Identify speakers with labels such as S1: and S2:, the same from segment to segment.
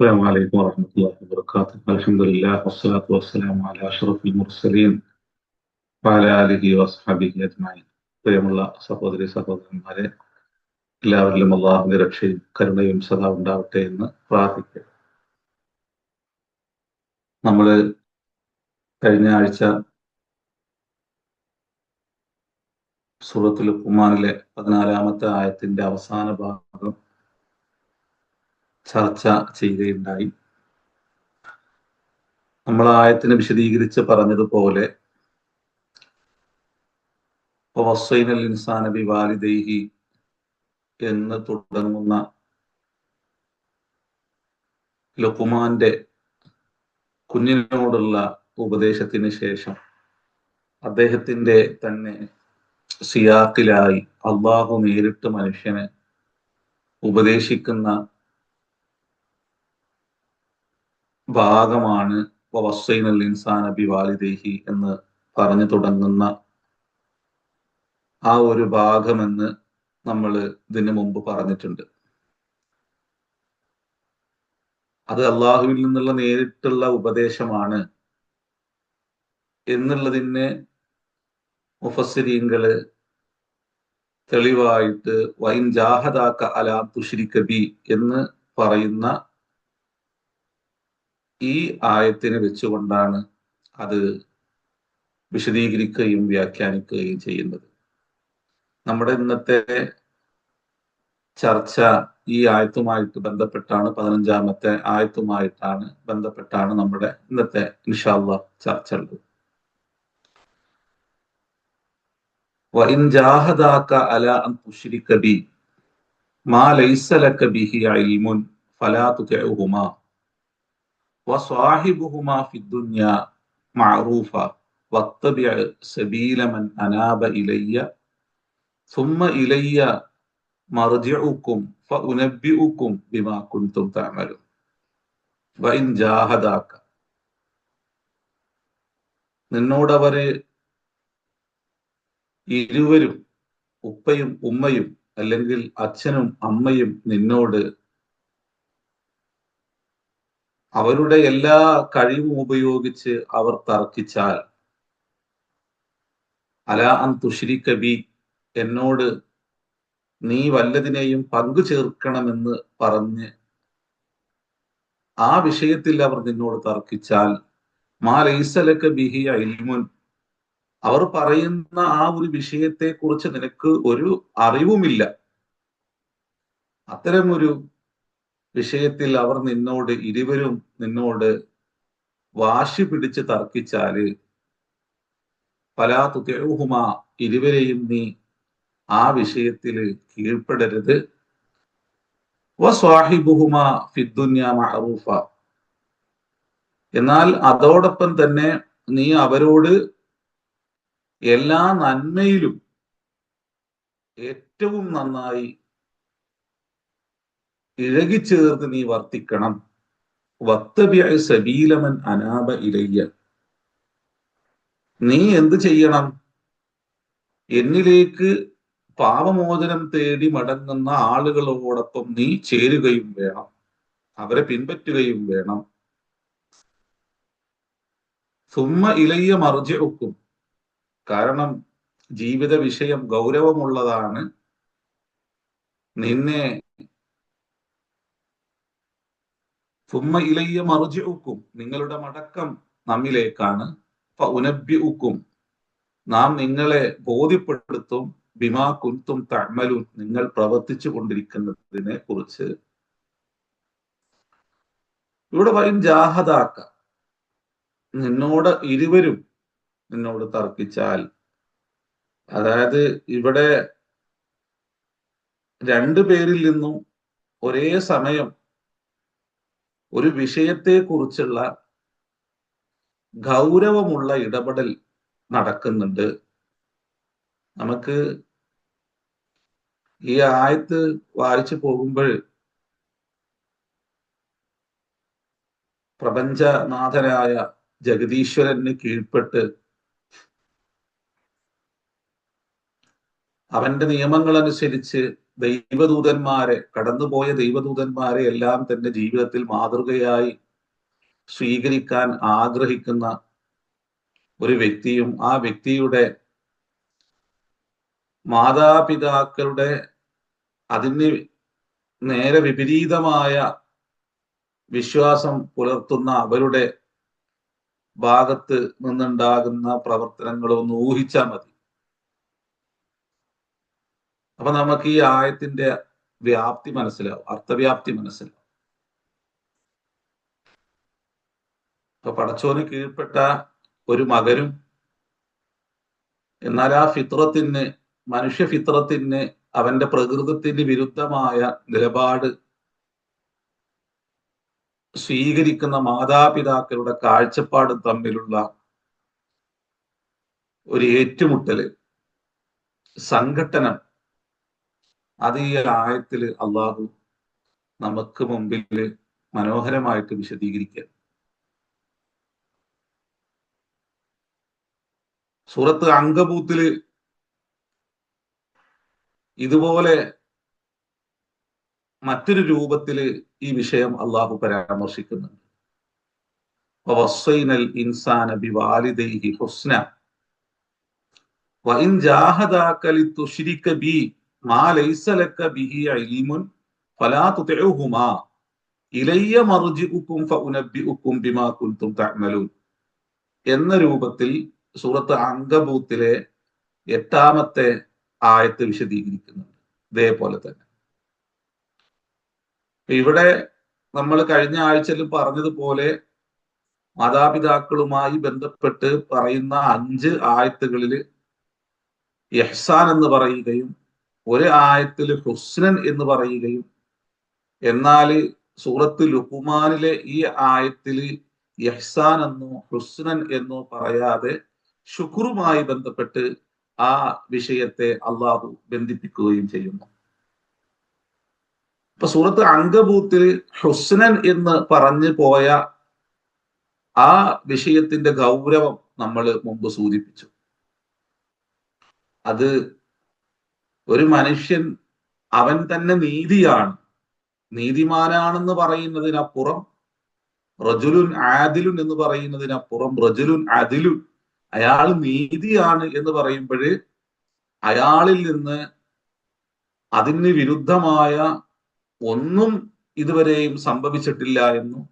S1: السلام عليكم ورحمة الله وبركاته. الحمد لله والصلاة والسلام على أشرف المرسلين وعلى آله وصحبه أجمعين. പ്രിയമുള്ള സഹോദരി സഹോദരന്മാരെ, എല്ലാവരിലും അള്ളാഹുവിന്റെ രക്ഷയും കരുണയും സദാ ഉണ്ടാവട്ടെ എന്ന് പ്രാർത്ഥിക്കുക. നമ്മൾ കഴിഞ്ഞ ആഴ്ച സൂറത്തുൽ ലുഖ്മാനിലെ 14-ാമത്തെ ആയത്തിന്റെ അവസാന ഭാഗം ചർച്ച ചെയ്യുകയുണ്ടായി. നമ്മൾ ആയത്തിനെ വിശദീകരിച്ച് പറഞ്ഞതുപോലെ വസ്സൈനൽ ഇൻസാന ബിവാലിദൈഹി എന്ന് തുടങ്ങുന്ന ലുഖ്മാന്റെ കുഞ്ഞിനോടുള്ള ഉപദേശത്തിന് ശേഷം അദ്ദേഹത്തിന്റെ തന്നെ സിയാക്കിലായി അള്ളാഹു നേരിട്ട് മനുഷ്യനെ ഉപദേശിക്കുന്ന ഭാഗമാണ് വസ്സൈനൽ ഇൻസാന ബിവാലിദൈഹി എന്ന് പറഞ്ഞു തുടങ്ങുന്ന ആ ഒരു ഭാഗമെന്ന് നമ്മൾ ഇതിനു മുമ്പ് പറഞ്ഞിട്ടുണ്ട്. അത് അള്ളാഹുവിൽ നിന്നുള്ള നേരിട്ടുള്ള ഉപദേശമാണ് എന്നുള്ളതിന് മുഫസ്സിരീങ്ങള് തെളിവായിട്ട് വൈൻ ജാഹദാക അലാ തുശ്രിക ബി എന്ന് പറയുന്ന ഈ ആയത്തിനെ വെച്ചുകൊണ്ടാണ് അത് വിശദീകരിക്കുകയും വ്യാഖ്യാനിക്കുകയും ചെയ്യുന്നത്. നമ്മുടെ ഇന്നത്തെ ചർച്ച ഈ ആയത്തുമായിട്ട് ബന്ധപ്പെട്ടാണ്, 15-ാമത്തെ ആയത്തുമായിട്ടാണ് ബന്ധപ്പെട്ടാണ് നമ്മുടെ ഇന്നത്തെ ഇൻഷാ അല്ലാഹ് ചർച്ച ഉള്ളത്. വഇൻ ജാഹദാക അലാ അൻ തുശ്രിക ബി മാ ലൈസ ലക ബിഹി ഇൽമുൻ ഫലാ തുതിഉഹുമാ വസ്വാഹിബുഹുമാ ഫിദ്ദുനിയാ മഅറൂഫ വത്തബിഅ സബീല മൻ അനാബ ഇലയ്യ സുമ്മ ഇലയ്യ മർജിഉക്കും ഫഉനബ്ബിഉക്കും ബിമാ കുൻതും തഅമലൂൻ. വഇൻ ജാഹദാക, നിന്നോടവര് ഇരുവരും, ഉപ്പയും ഉമ്മയും അല്ലെങ്കിൽ അച്ഛനും അമ്മയും നിന്നോട് അവരുടെ എല്ലാ കഴിവും ഉപയോഗിച്ച് അവർ തർക്കിച്ചാൽ, അലാ അൻ തുശ്രിക ബി, എന്നോട് നീ വല്ലതിനെയും പങ്കു ചേർക്കണമെന്ന് പറഞ്ഞ് ആ വിഷയത്തിൽ അവർ നിന്നോട് തർക്കിച്ചാൽ, മാ ലൈസ ലക ബിഹി ഇൽമുൻ, അവർ പറയുന്ന ആ ഒരു വിഷയത്തെ കുറിച്ച് നിനക്ക് ഒരു അറിവുമില്ല, അത്തരമൊരു വിഷയത്തിൽ അവർ ഇരുവരും നിന്നോട് വാശി പിടിച്ച് തർക്കിച്ചാല്, ഫലാ തുതിഉഹുമാ, ഇരുവരെയും നീ ആ വിഷയത്തിൽ കീഴ്പ്പെടരുത്. വസ്വാഹിബുഹുമാ ഫിദ്ദുനിയാ മഅറൂഫ, എന്നാൽ അതോടൊപ്പം തന്നെ നീ അവരോട് എല്ലാ നന്മയിലും ഏറ്റവും നന്നായി ഇഴകിച്ചേർന്ന് നീ വർത്തിക്കണം. വത്തബിഅ സബീല മൻ അനാബ ഇലയ്യ, നീ എന്ത് ചെയ്യണം? എന്നിലേക്ക് പാപമോചനം തേടി മടങ്ങുന്ന ആളുകളോടൊപ്പം നീ ചേരുകയും വേണം, അവരെ പിൻപറ്റുകയും വേണം. സുമ്മ ഇലയ്യ മർജിഉക്കും, കാരണം ജീവിത വിഷയം ഗൗരവമുള്ളതാണ്. സുമ്മ ഇലയ്യ മർജിഉക്കും, നിങ്ങളുടെ മടക്കം നമ്മിലേക്കാണ്. ഫഉനബ്ബിഉക്കും, നാം നിങ്ങളെ ബോധ്യപ്പെടുത്തും. ബിമാ കുൻതും തഅമലൂൻ, നിങ്ങൾ പ്രവർത്തിച്ചു കൊണ്ടിരിക്കുന്നതിനെ കുറിച്ച്. ഇവിടെ വൈൻ ജാഹദാക, ഇരുവരും നിന്നോട് തർക്കിച്ചാൽ, അതായത് ഇവിടെ രണ്ടു പേരിൽ നിന്നും ഒരേ സമയം ഒരു വിഷയത്തെ കുറിച്ചുള്ള ഗൗരവമുള്ള ഇടപെടൽ നടക്കുന്നുണ്ട്. നമുക്ക് ഈ ആയത്ത് വായിച്ചു പോകുമ്പോൾ പ്രപഞ്ചനാഥനായ ജഗദീശ്വരന് കീഴ്പ്പെട്ട് അവന്റെ നിയമങ്ങൾ അനുസരിച്ച് ദൈവദൂതന്മാരെ, കടന്നുപോയ ദൈവദൂതന്മാരെ എല്ലാം തന്റെ ജീവിതത്തിൽ മാതൃകയായി സ്വീകരിക്കാൻ ആഗ്രഹിക്കുന്ന ഒരു വ്യക്തിയും ആ വ്യക്തിയുടെ മാതാപിതാക്കളുടെ അതിന് നേരെ വിപരീതമായ വിശ്വാസം പുലർത്തുന്ന അവരുടെ ഭാഗത്ത് നിന്നുണ്ടാകുന്ന പ്രവർത്തനങ്ങളൊന്ന് ഊഹിച്ചാൽ മതി. അപ്പൊ നമുക്ക് ഈ ആയത്തിന്റെ വ്യാപ്തി മനസ്സിലാവും, അർത്ഥവ്യാപ്തി മനസ്സിലാവും. അപ്പൊ പടച്ചോന് കീഴ്പ്പെട്ട ഒരു മകനും എന്നാൽ ആ ഫിത്രത്തിന്, മനുഷ്യ ഫിത്രത്തിന്, അവന്റെ പ്രകൃതത്തിന് വിരുദ്ധമായ നിലപാട് സ്വീകരിക്കുന്ന മാതാപിതാക്കളുടെ കാഴ്ചപ്പാടും തമ്മിലുള്ള ഒരു ഏറ്റുമുട്ടല്, സംഘട്ടനം, അത് ഈ ആയത്തിൽ അള്ളാഹു നമുക്ക് മുമ്പിൽ മനോഹരമായിട്ട് വിശദീകരിക്കുക. സൂറത്ത് അങ്കബൂത്തില് ഇതുപോലെ മറ്റൊരു രൂപത്തില് ഈ വിഷയം അള്ളാഹു പരാമർശിക്കുന്നുണ്ട്. വസ്സൈനൽ ഇൻസാന ബിവാലിദൈഹി ഹുസ്ന വഇൻ ജാഹദാക ലിതുശ്രിക ബി മാ ലൈസ ലക ബിഹി ഇൽമുൻ ഫലാ തുതിഉഹുമാ ഇലയ്യ മർജിഉകും ഫഉനബ്ബിഉകും ബിമാ കുൻതും തഅമലൂൻ എന്ന രൂപത്തിൽ സൂറത്ത് അങ്കബൂത്തിലെ 8-ാമത്തെ ആയത്ത് വിശദീകരിക്കുന്നുണ്ട്. ഇതേപോലെ തന്നെ ഇവിടെ നമ്മൾ കഴിഞ്ഞ ആഴ്ചയിൽ പറഞ്ഞതുപോലെ മാതാപിതാക്കളുമായി ബന്ധപ്പെട്ട് പറയുന്ന 5 ആയത്തുകളിൽ ഇഹ്സാൻ എന്ന് പറയുകയും ഒരു ആയത്തിൽ ഹുസ്നൻ എന്ന് പറയുകയും, എന്നാൽ സൂറത്ത് ലുഖ്മാനിലെ ഈ ആയത്തിൽ ഇഹ്സാൻ എന്നോ ഹുസ്നൻ എന്നോ പറയാതെ ശുക്റുമായി ബന്ധപ്പെട്ട് ആ വിഷയത്തെ അള്ളാഹു ബന്ധിപ്പിക്കുകയും ചെയ്യുന്നു. ഇപ്പൊ സൂറത്ത് അങ്കബൂത്തിൽ ഹുസ്നൻ എന്ന് പറഞ്ഞു പോയ ആ വിഷയത്തിന്റെ ഗൗരവം നമ്മൾ മുമ്പ് സൂചിപ്പിച്ചു. അത് ഒരു മനുഷ്യൻ അവൻ തന്നെ നീതിയാണ്, നീതിമാനാണെന്ന് പറയുന്നതിനപ്പുറം, റജുലുൻ ആദിലുൻ എന്ന് പറയുന്നതിനപ്പുറം റജുലുൻ അദിലുൻ, അയാൾ നീതിയാണ് എന്ന് പറയുമ്പോൾ അയാളിൽ നിന്ന് അതിന് വിരുദ്ധമായ ഒന്നും ഇതുവരെയും സംഭവിച്ചിട്ടില്ല എന്നും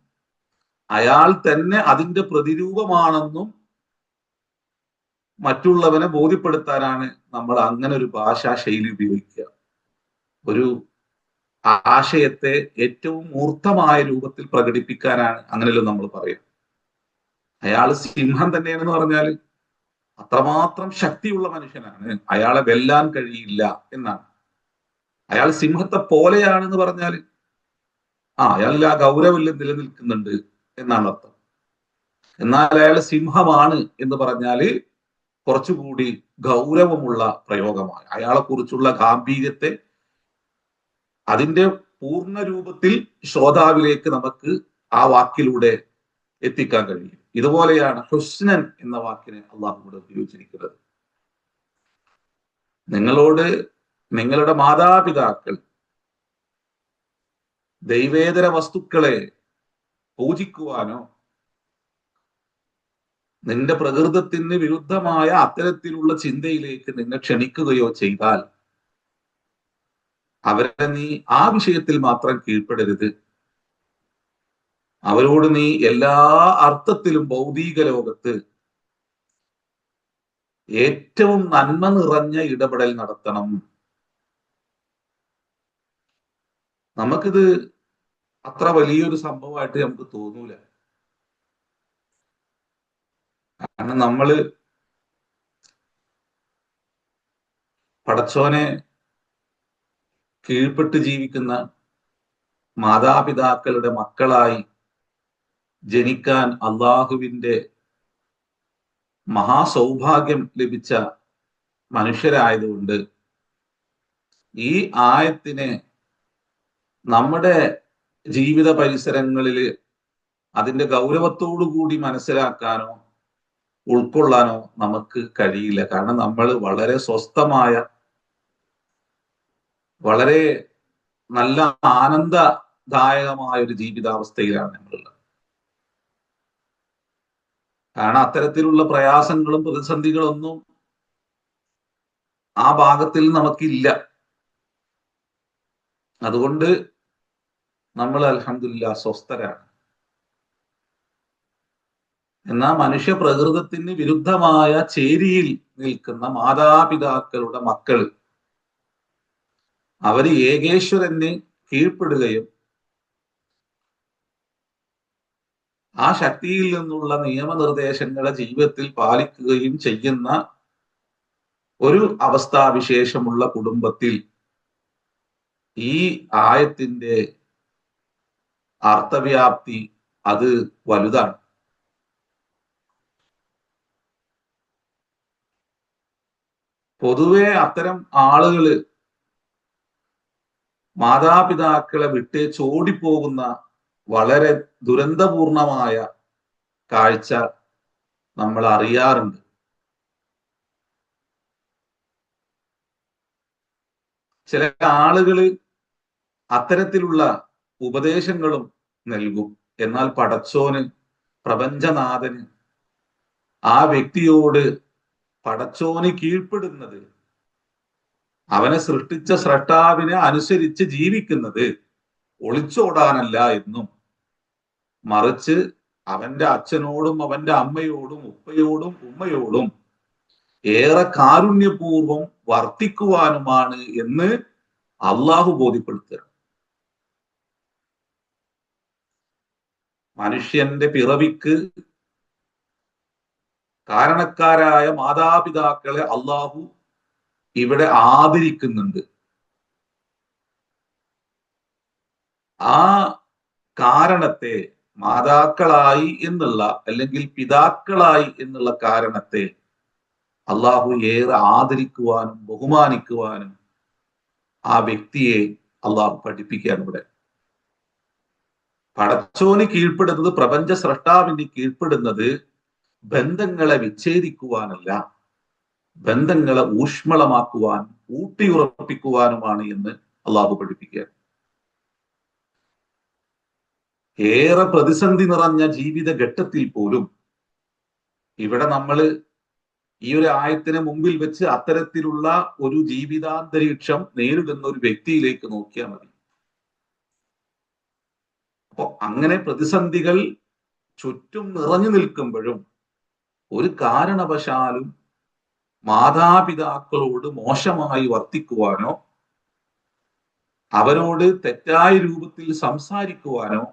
S1: അയാൾ തന്നെ അതിന്റെ പ്രതിരൂപമാണെന്നും മറ്റുള്ളവനെ ബോധ്യപ്പെടുത്താനാണ് നമ്മൾ അങ്ങനെ ഒരു ഭാഷാ ശൈലി ഉപയോഗിക്കുക. ഒരു ആശയത്തെ ഏറ്റവും മൂർത്തമായ രൂപത്തിൽ പ്രകടിപ്പിക്കാനാണ് അങ്ങനെയല്ലോ നമ്മൾ പറയുക. അയാൾ സിംഹം തന്നെയാണെന്ന് പറഞ്ഞാൽ അത്രമാത്രം ശക്തിയുള്ള മനുഷ്യനാണ്, അയാളെ വെല്ലാൻ കഴിയില്ല എന്നാണ്. അയാൾ സിംഹത്തെ പോലെയാണെന്ന് പറഞ്ഞാൽ അയാളിൽ ആ ഗൗരവം നിലനിൽക്കുന്നുണ്ട് എന്നാണ് അർത്ഥം. എന്നാൽ അയാൾ സിംഹമാണ് എന്ന് പറഞ്ഞാല് കുറച്ചുകൂടി ഗൗരവമുള്ള പ്രയോഗമാണ്. അയാളെ കുറിച്ചുള്ള ഗാംഭീര്യത്തെ അതിന്റെ പൂർണ്ണ രൂപത്തിൽ ശ്രോതാവിലേക്ക് നമുക്ക് ആ വാക്കിലൂടെ എത്തിക്കാൻ കഴിയും. ഇതുപോലെയാണ് ഹുസ്നൻ എന്ന വാക്കിനെ അള്ളാഹു കൂടെ ഉപയോഗിച്ചിരിക്കുന്നത്. നിങ്ങളോട് നിങ്ങളുടെ മാതാപിതാക്കൾ ദൈവേതര വസ്തുക്കളെ പൂജിക്കുവാനോ നിന്റെ പ്രകൃതത്തിന് വിരുദ്ധമായ അത്തരത്തിലുള്ള ചിന്തയിലേക്ക് നിന്നെ ക്ഷണിക്കുകയോ ചെയ്താൽ അവരെ നീ ആ വിഷയത്തിൽ മാത്രം കീഴ്പ്പെടരുത്. അവരോട് നീ എല്ലാ അർത്ഥത്തിലും ഭൗതിക ലോകത്ത് ഏറ്റവും നന്മ നിറഞ്ഞ ഇടപെടൽ നടത്തണം. നമുക്കിത് അത്ര വലിയൊരു സംഭവമായിട്ട് നമുക്ക് തോന്നൂല. കാരണം നമ്മള് പടച്ചോനെ കീഴ്പ്പെട്ട് ജീവിക്കുന്ന മാതാപിതാക്കളുടെ മക്കളായി ജനിക്കാൻ അള്ളാഹുവിന്റെ മഹാസൗഭാഗ്യം ലഭിച്ച മനുഷ്യരായതുകൊണ്ട് ഈ ആയത്തിനെ നമ്മുടെ ജീവിത പരിസരങ്ങളിൽ അതിന്റെ ഗൗരവത്തോടു കൂടി മനസ്സിലാക്കാനോ ഉൾക്കൊള്ളാനോ നമുക്ക് കഴിയില്ല. കാരണം നമ്മൾ വളരെ സ്വസ്ഥമായ വളരെ നല്ല ആനന്ദദായകമായ ഒരു ജീവിതാവസ്ഥയിലാണ് നമ്മളുള്ളത്. കാരണം അത്തരത്തിലുള്ള പ്രയാസങ്ങളും പ്രതിസന്ധികളൊന്നും ആ ഭാഗത്തിൽ നമുക്കില്ല. അതുകൊണ്ട് നമ്മൾ അൽഹംദുലില്ലാഹ് സ്വസ്ഥരാണ്. എന്നാൽ മനുഷ്യ പ്രകൃതത്തിന് വിരുദ്ധമായ ചേരിയിൽ നിൽക്കുന്ന മാതാപിതാക്കളുടെ മക്കൾ അവര് ഏകേശ്വരന് കീഴ്പ്പെടുകയും ആ ശക്തിയിൽ നിന്നുള്ള നിയമനിർദ്ദേശങ്ങളെ ജീവിതത്തിൽ പാലിക്കുകയും ചെയ്യുന്ന ഒരു അവസ്ഥാവിശേഷമുള്ള കുടുംബത്തിൽ ഈ ആയത്തിന്റെ അർത്ഥവ്യാപ്തി അത് വലുതാണ്. പൊതുവെ അത്തരം ആളുകള് മാതാപിതാക്കളെ വിട്ട് ചോടിപ്പോകുന്ന വളരെ ദുരന്തപൂർണമായ കാഴ്ച നമ്മൾ അറിയാറുണ്ട്. ചില ആളുകള് അത്തരത്തിലുള്ള ഉപദേശങ്ങളും നൽകും. എന്നാൽ പടച്ചോന്, പ്രപഞ്ചനാഥന് ആ വ്യക്തിയോട് പടച്ചോന് കീഴ്പ്പെടുന്നത്, അവനെ സൃഷ്ടിച്ച സ്രഷ്ടാവിനെ അനുസരിച്ച് ജീവിക്കുന്നത് ഒളിച്ചോടാനല്ല എന്നും, മറിച്ച് അവന്റെ അച്ഛനോടും അവന്റെ അമ്മയോടും ഉപ്പയോടും ഉമ്മയോടും ഏറെ കാരുണ്യപൂർവം വർത്തിക്കുവാനുമാണ് എന്ന് അള്ളാഹു ബോധ്യപ്പെടുത്തുക. മനുഷ്യന്റെ പിറവിക്ക് കാരണക്കാരായ മാതാപിതാക്കളെ അള്ളാഹു ഇവിടെ ആദരിക്കുന്നുണ്ട്. ആ കാരണത്തെ, മാതാക്കളായി എന്നുള്ള അല്ലെങ്കിൽ പിതാക്കളായി എന്നുള്ള കാരണത്തെ അള്ളാഹു ഏറെ ആദരിക്കുവാനും ബഹുമാനിക്കുവാനും ആ വ്യക്തിയെ അള്ളാഹു പഠിപ്പിക്കുകയാണ് ഇവിടെ. പടച്ചോന് കീഴ്പ്പെടുന്നത്, പ്രപഞ്ച സ്രഷ്ടാവിന് കീഴ്പ്പെടുന്നത് ബന്ധങ്ങളെ വിച്ഛേദിക്കുവാനല്ല, ബന്ധങ്ങളെ ഊഷ്മളമാക്കുവാൻ ഊട്ടിയുറപ്പിക്കുവാനുമാണ് എന്ന് അള്ളാഹു പഠിപ്പിക്കുക. ഏറെ പ്രതിസന്ധി നിറഞ്ഞ ജീവിത ഘട്ടത്തിൽ പോലും ഇവിടെ നമ്മൾ ഈ ഒരു ആയത്തിന് മുമ്പിൽ വെച്ച് അത്തരത്തിലുള്ള ഒരു ജീവിതാന്തരീക്ഷം നേരിടുന്ന ഒരു വ്യക്തിയിലേക്ക് നോക്കിയാൽ മതി. അപ്പൊ അങ്ങനെ പ്രതിസന്ധികൾ ചുറ്റും നിറഞ്ഞു നിൽക്കുമ്പോഴും ഒരു കാരണവശാലും മാതാപിതാക്കളോട് മോശമായി വർത്തിക്കുവാനോ അവരോട് തെറ്റായ രൂപത്തിൽ സംസാരിക്കുവാനോ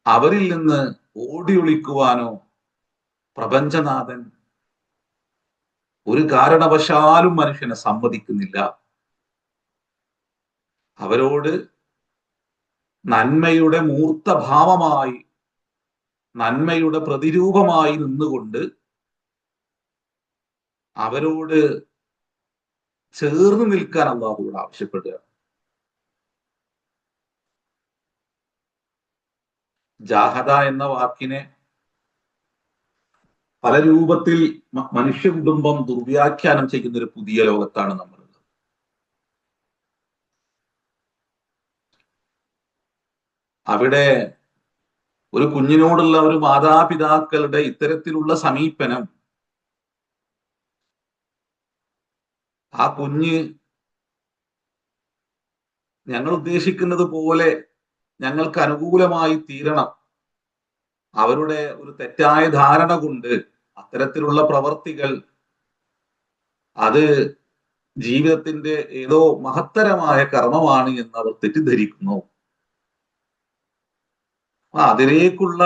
S1: അവരിൽ നിന്ന് ഓടിയൊളിക്കുവാനോ പ്രപഞ്ചനാഥൻ ഒരു കാരണവശാലും മനുഷ്യനെ സമ്മതിക്കുന്നില്ല. അവരോട് നന്മയുടെ മൂർത്തഭാവമായി, നന്മയുടെ പ്രതിരൂപമായി നിന്നുകൊണ്ട് അവരോട് ചേർന്ന് നിൽക്കാൻ അള്ളാഹുവോട് ആവശ്യപ്പെടുക. ജാഹദ എന്ന വാക്കിനെ പല രൂപത്തിൽ മനുഷ്യ കുടുംബം ദുർവ്യാഖ്യാനം ചെയ്യുന്ന ഒരു പുതിയ ലോകത്താണ് നമ്മളുള്ളത്. അവിടെ ഒരു കുഞ്ഞിനോടുള്ള ഒരു മാതാപിതാക്കളുടെ ഇത്തരത്തിലുള്ള സമീപനം ആ കുഞ്ഞ് ഞങ്ങൾ ഉദ്ദേശിക്കുന്നത് പോലെ ഞങ്ങൾക്ക് അനുകൂലമായി തീരണം, അവരുടെ ഒരു തെറ്റായ ധാരണ കൊണ്ട് അത്തരത്തിലുള്ള പ്രവർത്തികൾ അത് ജീവിതത്തിന്റെ ഏതോ മഹത്തരമായ കർമ്മമാണ് എന്ന് അവർ തെറ്റിദ്ധരിക്കുന്നു. അതിലേക്കുള്ള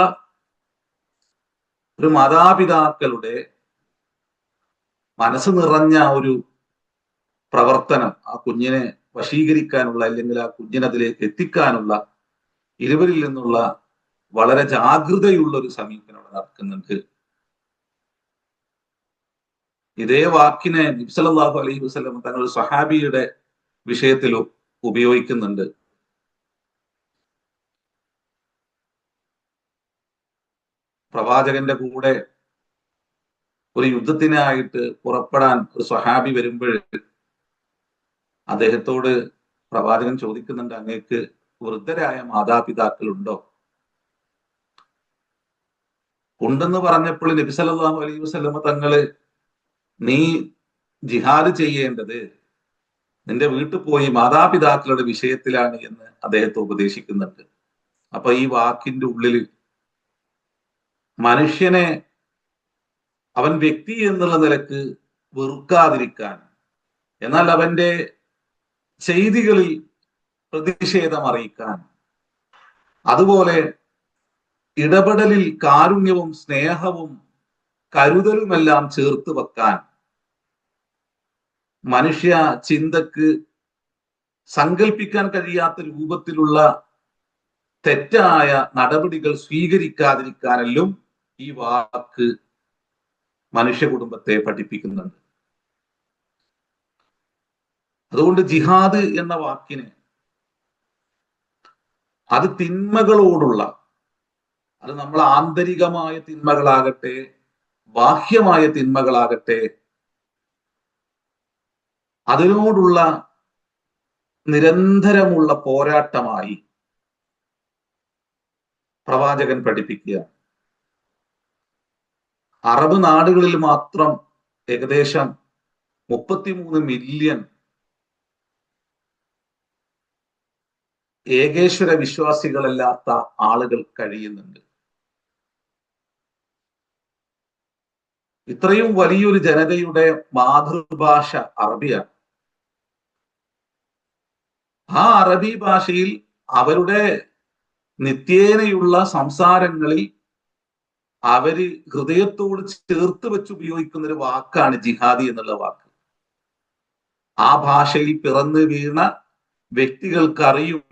S1: ഒരു മാതാപിതാക്കളുടെ മനസ്സ് നിറഞ്ഞ ഒരു പ്രവർത്തനം ആ കുഞ്ഞിനെ വശീകരിക്കാനുള്ള, അല്ലെങ്കിൽ ആ കുഞ്ഞിനെ അതിലേക്ക് എത്തിക്കാനുള്ള ഇരുവരിൽ നിന്നുള്ള വളരെ ജാഗ്രതയുള്ള ഒരു സമീപനം അവിടെ നടക്കുന്നുണ്ട്. ഇതേ വാക്കിനെ നബി സല്ലല്ലാഹു അലൈഹി വസല്ലം തങ്ങൾ സ്വഹാബിയുടെ വിഷയത്തിൽ ഉപയോഗിക്കുന്നുണ്ട്. പ്രവാചകന്റെ കൂടെ ഒരു യുദ്ധത്തിനായിട്ട് പുറപ്പെടാൻ ഒരു സ്വഹാബി വരുമ്പോൾ അദ്ദേഹത്തോട് പ്രവാചകൻ ചോദിക്കുന്നുണ്ട്, അങ്ങേക്ക് വൃദ്ധരായ മാതാപിതാക്കളുണ്ടോ? ഉണ്ടെന്ന് പറഞ്ഞപ്പോൾ നബി സല്ലല്ലാഹു അലൈഹി വസല്ലമ തങ്ങള്, നീ ജിഹാദ് ചെയ്യേണ്ടത് നിന്റെ വീട്ടിൽ പോയി മാതാപിതാക്കളുടെ വിഷയത്തിലാണ് എന്ന് അദ്ദേഹത്തെ ഉപദേശിക്കുന്നുണ്ട്. അപ്പൊ ഈ വാക്കിന്റെ ഉള്ളിൽ മനുഷ്യനെ അവൻ വ്യക്തി എന്നുള്ള നിലക്ക് വെറുക്കാതിരിക്കാൻ, എന്നാൽ അവന്റെ ചെയ്തികളിൽ പ്രതിഷേധം അറിയിക്കാൻ, അതുപോലെ ഇടപെടലിൽ കാരുണ്യവും സ്നേഹവും കരുതലുമെല്ലാം ചേർത്ത് വെക്കാൻ, മനുഷ്യ ചിന്തക്ക് സങ്കല്പിക്കാൻ കഴിയാത്ത രൂപത്തിലുള്ള തെറ്റായ നടപടികൾ സ്വീകരിക്കാതിരിക്കാനെല്ലാം ഈ വാക്ക് മനുഷ്യ കുടുംബത്തെ പഠിപ്പിക്കുന്നുണ്ട്. അതുകൊണ്ട് ജിഹാദ് എന്ന വാക്കിന് അത് തിന്മകളോടുള്ള, അത് നമ്മൾ ആന്തരികമായ തിന്മകളാകട്ടെ ബാഹ്യമായ തിന്മകളാകട്ടെ, അതിനോടുള്ള നിരന്തരമുള്ള പോരാട്ടമായി പ്രവാചകൻ പഠിപ്പിക്കുക. അറബ് നാടുകളിൽ മാത്രം ഏകദേശം 33 മില്യൺ ഏകേശ്വര വിശ്വാസികളല്ലാത്ത ആളുകൾ കഴിയുന്നുണ്ട്. ഇത്രയും വലിയൊരു ജനതയുടെ മാതൃഭാഷ അറബിയാണ്. ആ അറബി ഭാഷയിൽ അവരുടെ നിത്യേനയുള്ള സംസാരങ്ങളിൽ അവര് ഹൃദയത്തോട് ചേർത്ത് വെച്ച് ഉപയോഗിക്കുന്ന ഒരു വാക്കാണ് ജിഹാദി എന്നുള്ള വാക്ക്. ആ ഭാഷയിൽ പിറന്നു വീണ വ്യക്തികൾക്കറിയും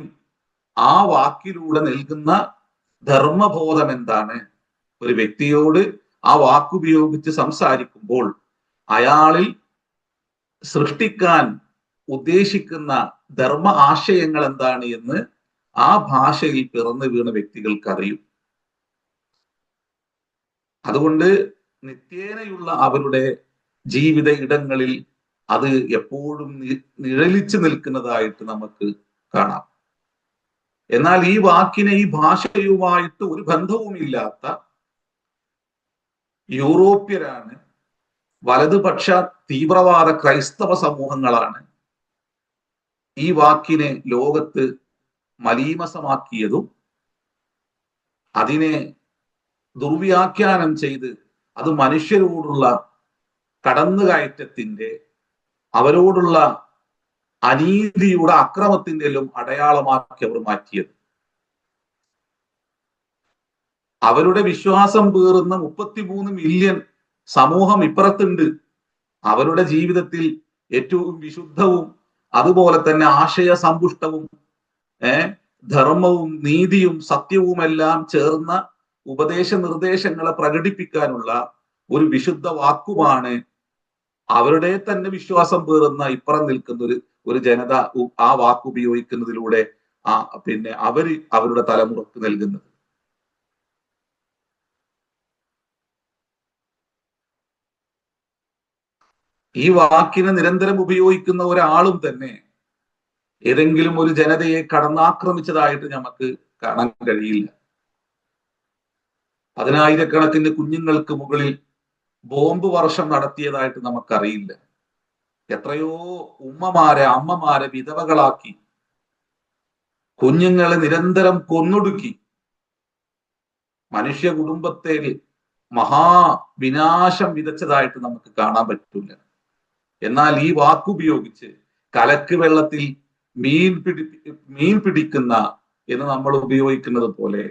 S1: ആ വാക്കിലൂടെ നൽകുന്ന ധർമ്മബോധം എന്താണ്. ഒരു വ്യക്തിയോട് ആ വാക്കുപയോഗിച്ച് സംസാരിക്കുമ്പോൾ അയാളിൽ സൃഷ്ടിക്കാൻ ഉദ്ദേശിക്കുന്ന ധർമ്മ ആശയങ്ങൾ എന്താണ് എന്ന് ആ ഭാഷയിൽ പിറന്നു വീണ വ്യക്തികൾക്കറിയും. അതുകൊണ്ട് നിത്യേനയുള്ള അവരുടെ ജീവിത ഇടങ്ങളിൽ അത് എപ്പോഴും നിഴലിച്ചു നിൽക്കുന്നതായിട്ട് നമുക്ക് കാണാം. എന്നാൽ ഈ വാക്കിനെ ഈ ഭാഷയുമായിട്ട് ഒരു ബന്ധവുമില്ലാത്ത യൂറോപ്യരാണ്, വലതുപക്ഷ തീവ്രവാദ ക്രൈസ്തവ സമൂഹങ്ങളാണ് ഈ വാക്കിനെ ലോകത്ത് മലീമസമാക്കിയതും അതിനെ ദുർവ്യാഖ്യാനം ചെയ്ത് അത് മനുഷ്യരോടുള്ള കടന്നുകയറ്റത്തിന്റെ, അവരോടുള്ള അനീതിയുടെ, അക്രമത്തിന്റെ എല്ലാം അടയാളമാക്കി അവർ മാറ്റിയത്. അവരുടെ വിശ്വാസം പേറുന്ന 33 മില്യൺ സമൂഹം ഇപ്പുറത്തുണ്ട്. അവരുടെ ജീവിതത്തിൽ ഏറ്റവും വിശുദ്ധവും അതുപോലെ തന്നെ ആശയ സമ്പുഷ്ടവും ധർമ്മവും നീതിയും സത്യവുമെല്ലാം ചേർന്ന ഉപദേശ നിർദ്ദേശങ്ങളെ പ്രകടിപ്പിക്കാനുള്ള ഒരു വിശുദ്ധ വാക്കുമാണ് അവരുടെ തന്നെ വിശ്വാസം പേറുന്ന ഇപ്പുറം നിൽക്കുന്ന ഒരു ജനത ആ വാക്ക് ഉപയോഗിക്കുന്നതിലൂടെ അവരുടെ തലമുറക്ക് നൽകുന്നത്. ഈ വാക്കിനെ നിരന്തരം ഉപയോഗിക്കുന്ന ഒരാളും തന്നെ ഏതെങ്കിലും ഒരു ജനതയെ കടന്നാക്രമിച്ചതായിട്ട് നമുക്ക് കാണാൻ കഴിയില്ല. 10,000-കണക്കിന് കുഞ്ഞുങ്ങൾക്ക് മുകളിൽ ബോംബ് വർഷം നടത്തിയതായിട്ട് നമുക്കറിയില്ല. എത്രയോ ഉമ്മമാരെ, അമ്മമാരെ വിധവകളാക്കി കുഞ്ഞുങ്ങളെ നിരന്തരം കൊന്നൊടുക്കി മനുഷ്യ കുടുംബത്തെ മഹാവിനാശം വിതച്ചതായിട്ട് നമുക്ക് കാണാൻ പറ്റില്ല. എന്നാൽ ഈ വാക്കുപയോഗിച്ച് കലക്ക് വെള്ളത്തിൽ മീൻ പിടിക്കുന്ന എന്ന് നമ്മൾ ഉപയോഗിക്കുന്നത് പോലെ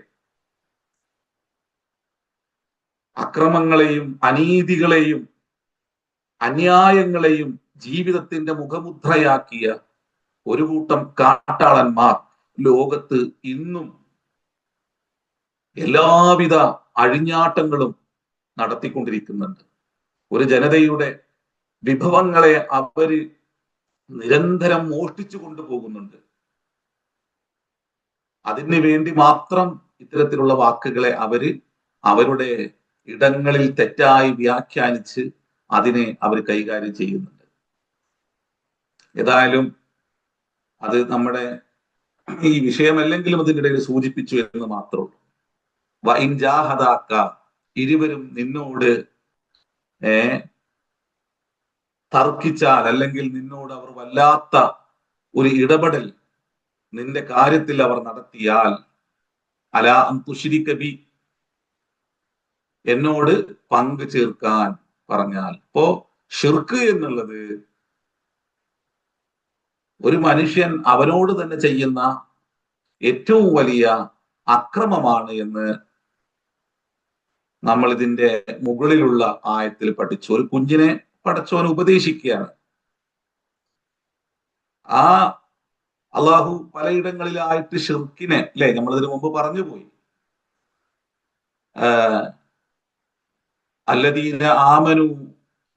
S1: അക്രമങ്ങളെയും അനീതികളെയും അന്യായങ്ങളെയും ജീവിതത്തിന്റെ മുഖമുദ്രയാക്കിയ ഒരു കൂട്ടം കാട്ടാളന്മാർ ലോകത്ത് ഇന്നും എല്ലാവിധ അഴിഞ്ഞാട്ടങ്ങളും നടത്തിക്കൊണ്ടിരിക്കുന്നുണ്ട്. ഒരു ജനതയുടെ വിഭവങ്ങളെ അവര് നിരന്തരം മോഷ്ടിച്ചു കൊണ്ടുപോകുന്നുണ്ട്. അതിന് വേണ്ടി മാത്രം ഇത്തരത്തിലുള്ള വാക്കുകളെ അവരുടെ ഇടങ്ങളിൽ തെറ്റായി വ്യാഖ്യാനിച്ച് അതിനെ അവർ കൈകാര്യം ചെയ്യുന്നുണ്ട്. ഏതായാലും അത് നമ്മുടെ ഈ വിഷയമല്ലെങ്കിലും അതിൻ്റെ ഇടയിൽ സൂചിപ്പിച്ചു എന്ന് മാത്രമേ ഉള്ളൂ. ഇരുവരും നിന്നോട് തർക്കിച്ചാൽ, അല്ലെങ്കിൽ നിന്നോട് അവർ വല്ലാത്ത ഒരു ഇടപെടൽ നിന്റെ കാര്യത്തിൽ അവർ നടത്തിയാൽ, അലാ അൻ തുശ്രിക ബി, എന്നോട് പങ്കു ചേർക്കാൻ പറഞ്ഞാൽ. ഇപ്പോ ഷിർക്ക് എന്നുള്ളത് ഒരു മനുഷ്യൻ അവനോട് തന്നെ ചെയ്യുന്ന ഏറ്റവും വലിയ അക്രമമാണ് എന്ന് നമ്മൾ ഇതിന്റെ മുകളിലുള്ള ആയത്തിൽ പഠിച്ചു. ഒരു കുഞ്ഞിനെ പടച്ചോൻ ഉപദേശിക്കുകയാണ്. ആ അള്ളാഹു പലയിടങ്ങളിലായിട്ട് ഷിർക്കിനെ, അല്ലെ, നമ്മളിതിനു മുമ്പ് പറഞ്ഞു പോയി, അല്ലദീന ആമനു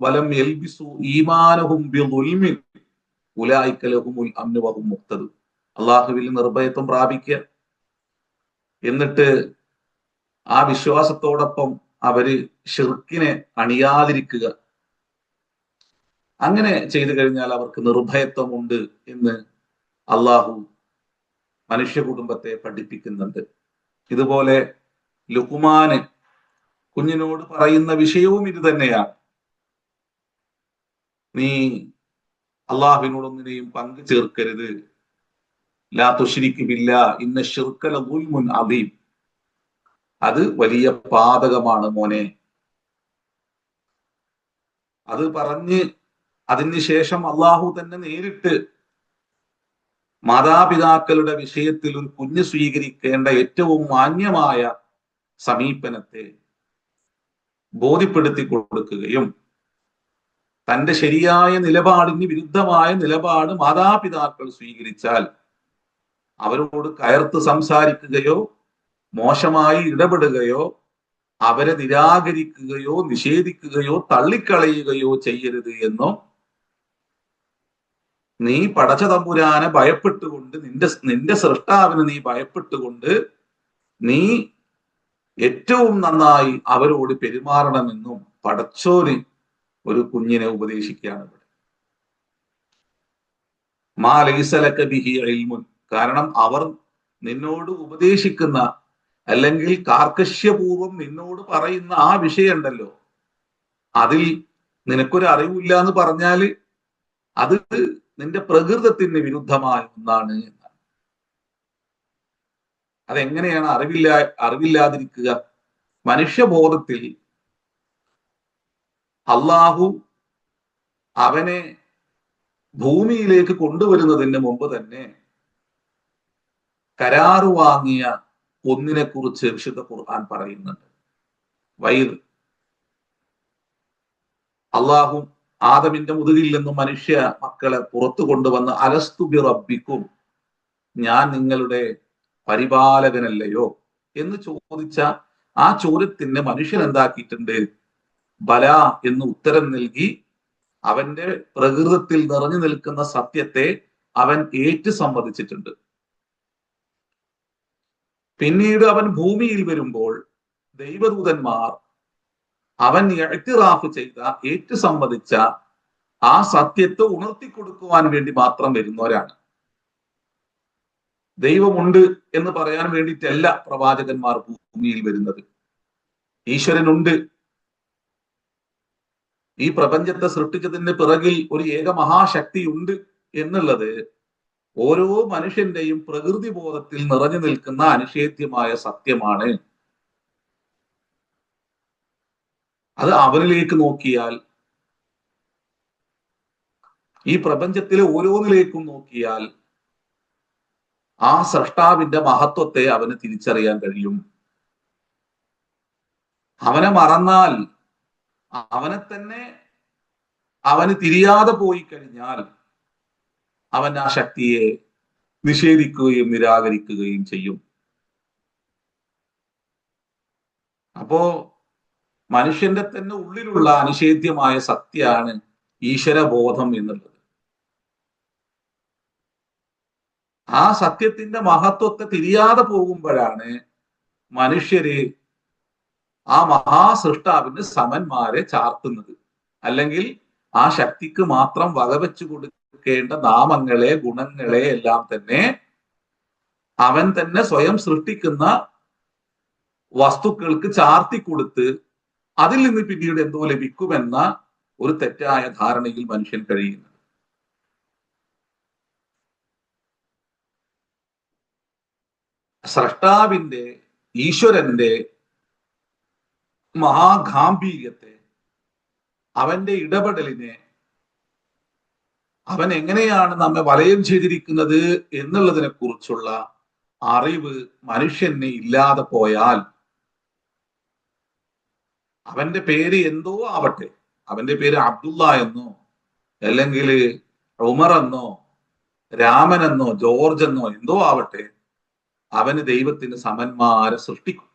S1: വലം യൽബിസു ഈമാനഹും ബിളുൽമിൻ ഉലൈക ലഹുമുൽ അംനു വഹും മുഹ്തദൂൻ. അള്ളാഹുവിൽ നിർഭയത്വം പ്രാപിക്കുക, എന്നിട്ട് ആ വിശ്വാസത്തോടൊപ്പം അവര് ഷിർക്കിനെ അണിയാതിരിക്കുക. അങ്ങനെ ചെയ്തു കഴിഞ്ഞാൽ അവർക്ക് നിർഭയത്വമുണ്ട് എന്ന് അള്ളാഹു മനുഷ്യ കുടുംബത്തെ പഠിപ്പിക്കുന്നുണ്ട്. ഇതുപോലെ ലുഖ്മാന് കുഞ്ഞിനോട് പറയുന്ന വിഷയവും ഇത് തന്നെയാണ്. നീ അള്ളാഹുവിനോടൊന്നിനെയും പങ്കു ചേർക്കരുത്. ലാ തുശ്രിക് ബില്ലാഹ് ഇന്ന ശിർക ലദുൽമുൻ അദീം, അത് വലിയ പാതകമാണ് മോനെ. അത് പറഞ്ഞ് അതിനുശേഷം അള്ളാഹു തന്നെ നേരിട്ട് മാതാപിതാക്കളുടെ വിഷയത്തിൽ ഒരു കുഞ്ഞ് സ്വീകരിക്കേണ്ട ഏറ്റവും മാന്യമായ സമീപനത്തെ ബോധ്യപ്പെടുത്തി കൊടുക്കുകയും തന്റെ ശരിയായ നിലപാടിന് വിരുദ്ധമായ നിലപാട് മാതാപിതാക്കൾ സ്വീകരിച്ചാൽ അവരോട് കയർത്ത് സംസാരിക്കുകയോ മോശമായി ഇടപെടുകയോ അവരെ നിരാകരിക്കുകയോ നിഷേധിക്കുകയോ തള്ളിക്കളയുകയോ ചെയ്യരുത് എന്നോ, നീ പടച്ച തമ്പുരാനെ ഭയപ്പെട്ടുകൊണ്ട്, നിന്റെ സൃഷ്ടാവിന് നീ ഭയപ്പെട്ടുകൊണ്ട് നീ ഏറ്റവും നന്നായി അവരോട് പെരുമാറണമെന്നും പടച്ചോന് ഒരു കുഞ്ഞിനെ ഉപദേശിക്കുകയാണ് ഇവിടെ. മാ ലൈസ ലക ബിഹി ഇൽമുൻ, കാരണം അവർ നിന്നോട് ഉപദേശിക്കുന്ന, അല്ലെങ്കിൽ കാർക്കശ്യപൂർവം നിന്നോട് പറയുന്ന ആ വിഷയം ഉണ്ടല്ലോ, അതിൽ നിനക്കൊരു അറിവില്ല എന്ന് പറഞ്ഞാല് അത് നിന്റെ പ്രകൃതത്തിന് വിരുദ്ധമായ ഒന്നാണ് എന്നാണ്. അതെങ്ങനെയാണ് അറിവില്ലാതിരിക്കുക? മനുഷ്യബോധത്തിൽ അള്ളാഹു അവനെ ഭൂമിയിലേക്ക് കൊണ്ടുവരുന്നതിന് മുമ്പ് തന്നെ കരാറ് വാങ്ങിയ ഒന്നിനെ കുറിച്ച് വിശുദ്ധ ഖുർആൻ പറയുന്നുണ്ട്. അള്ളാഹു ആദമിന്റെ മുതുകിൽ നിന്നും മനുഷ്യ മക്കളെ പുറത്തു കൊണ്ടുവന്ന് അലസ്തു ബി റബ്ബിക്കും, ഞാൻ നിങ്ങളുടെ പരിപാലകനല്ലയോ എന്ന് ചോദിച്ച ആ ചോദ്യത്തിന് മനുഷ്യൻ എന്താക്കിയിട്ടുണ്ട്? ബല എന്ന് ഉത്തരം നൽകി അവന്റെ പ്രകൃതത്തിൽ നിറഞ്ഞു നിൽക്കുന്ന സത്യത്തെ അവൻ ഏറ്റു സമ്മതിച്ചിട്ടുണ്ട്. പിന്നീട് അവൻ ഭൂമിയിൽ വരുമ്പോൾ ദൈവദൂതന്മാർ അവൻ ഇഅ്തിറാഫ് ചെയ്ത, ഏറ്റു സമ്മതിച്ച ആ സത്യത്തെ ഉണർത്തിക്കൊടുക്കുവാൻ വേണ്ടി മാത്രം വരുന്നവരാണ്. ദൈവമുണ്ട് എന്ന് പറയാൻ വേണ്ടിയിട്ടല്ല പ്രവാചകന്മാർ ഭൂമിയിൽ വരുന്നത്. ഈശ്വരനുണ്ട്, ഈ പ്രപഞ്ചത്തെ സൃഷ്ടിച്ചതിന് പിറകിൽ ഒരു ഏക മഹാശക്തി ഉണ്ട് എന്നുള്ളത് ഓരോ മനുഷ്യന്റെയും പ്രകൃതി ബോധത്തിൽ നിറഞ്ഞു നിൽക്കുന്ന അനിഷേധ്യമായ സത്യമാണ്. അത് അവനിലേക്ക് നോക്കിയാൽ, ഈ പ്രപഞ്ചത്തിലെ ഓരോന്നിലേക്കും നോക്കിയാൽ ആ സൃഷ്ടാവിന്റെ മഹത്വത്തെ അവന് തിരിച്ചറിയാൻ കഴിയും. അവനെ മറന്നാൽ, അവനെ തന്നെ അവന് തിരിയാതെ പോയി കഴിഞ്ഞാൽ അവൻ ആ ശക്തിയെ നിഷേധിക്കുകയും നിരാകരിക്കുകയും ചെയ്യും. അപ്പോ മനുഷ്യന്റെ തന്നെ ഉള്ളിലുള്ള അനിഷേധ്യമായ സത്യമാണ് ഈശ്വരബോധം എന്നുള്ളത്. ആ സത്യത്തിന്റെ മഹത്വത്തെ തിരിയാതെ പോകുമ്പോഴാണ് മനുഷ്യര് ആ മഹാസൃഷ്ടാവിന് സമന്മാരെ ചാർത്തുന്നത്. അല്ലെങ്കിൽ ആ ശക്തിക്ക് മാത്രം വകവെച്ചു കൊടുക്കുന്ന കൊടുക്കേണ്ട നാമങ്ങളെ, ഗുണങ്ങളെ എല്ലാം തന്നെ അവൻ തന്നെ സ്വയം സൃഷ്ടിക്കുന്ന വസ്തുക്കൾക്ക് ചാർത്തി കൊടുത്ത് അതിൽ നിന്ന് പിന്നീട് എന്തോ ലഭിക്കുമെന്ന ഒരു തെറ്റായ ധാരണയിൽ മനുഷ്യൻ കഴിയുന്നു. സ്രഷ്ടാവിന്റെ, ഈശ്വരന്റെ മഹാഗാംഭീര്യത്തെ, അവന്റെ ഇടപെടലിനെ, അവൻ എങ്ങനെയാണ് നമ്മെ വലയം ചെയ്തിരിക്കുന്നത് എന്നുള്ളതിനെ കുറിച്ചുള്ള അറിവ് മനുഷ്യന് ഇല്ലാതെ പോയാൽ അവന്റെ പേര് എന്തോ ആവട്ടെ, അവന്റെ പേര് അബ്ദുള്ള എന്നോ അല്ലെങ്കിൽ ഉമർ എന്നോ രാമൻ എന്നോ ജോർജ് എന്നോ എന്തോ ആവട്ടെ, അവന് ദൈവത്തിന് സമന്മാരെ സൃഷ്ടിക്കും.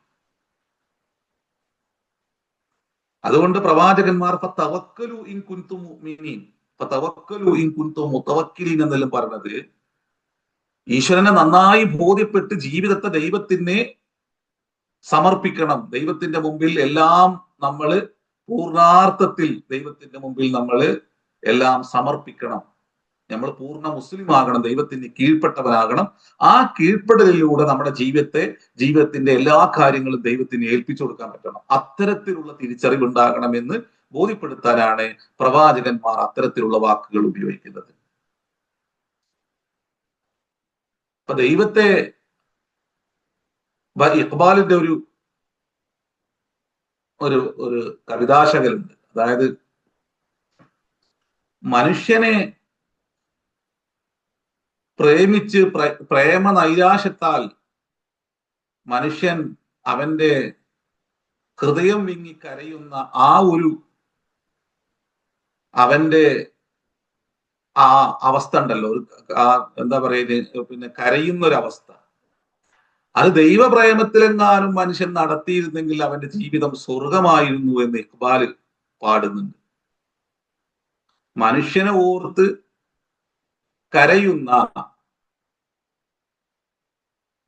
S1: അതുകൊണ്ട് പ്രവാചകന്മാർ ഫതവക്കലു ഇൻ കുൻതും മുഅ്മിനീൻ, ഫതവക്കലു ഇൻ കുൻതും മുതവക്കിലീൻ എന്നെല്ലാം പറഞ്ഞത് ഈശ്വരനെ നന്നായി ബോധ്യപ്പെട്ട് ജീവിതത്തെ ദൈവത്തിന് സമർപ്പിക്കണം. ദൈവത്തിന്റെ മുമ്പിൽ എല്ലാം നമ്മൾ പൂർണാർത്ഥത്തിൽ ദൈവത്തിന്റെ മുമ്പിൽ നമ്മൾ എല്ലാം സമർപ്പിക്കണം. നമ്മൾ പൂർണ്ണ മുസ്ലിം ആകണം, ദൈവത്തിന് കീഴ്പ്പെട്ടവനാകണം. ആ കീഴ്പ്പെടലിലൂടെ നമ്മുടെ ജീവിതത്തിന്റെ എല്ലാ കാര്യങ്ങളും ദൈവത്തിന് ഏൽപ്പിച്ചു കൊടുക്കാൻ പറ്റണം. അത്തരത്തിലുള്ള തിരിച്ചറിവ് ഉണ്ടാകണമെന്ന് ബോധ്യപ്പെടുത്താനാണ് പ്രവാചകന്മാർ അത്തരത്തിലുള്ള വാക്കുകൾ ഉപയോഗിക്കുന്നത്. അപ്പൊ ദൈവത്തെ, ഇഖ്ബാലിന്റെ ഒരു ഒരു ഒരു കവിതാശകലുണ്ട്. അതായത് മനുഷ്യനെ പ്രേമിച്ച് പ്രേമ നൈരാശ്യത്താൽ മനുഷ്യൻ അവന്റെ ഹൃദയം വിങ്ങി കരയുന്ന ആ ഒരു അവന്റെ ആ അവസ്ഥ ഉണ്ടല്ലോ, ഒരു എന്താ പറയുന്നത്, പിന്നെ കരയുന്ന ഒരു അവസ്ഥ, അത് ദൈവപ്രേമത്തിലെങ്ങാനും മനുഷ്യൻ നടത്തിയിരുന്നെങ്കിൽ അവന്റെ ജീവിതം സ്വർഗമായിരുന്നു എന്ന് ഇഖ്ബാൽ പാടുന്നുണ്ട്. മനുഷ്യനെ ഓർത്ത് കരയുന്ന,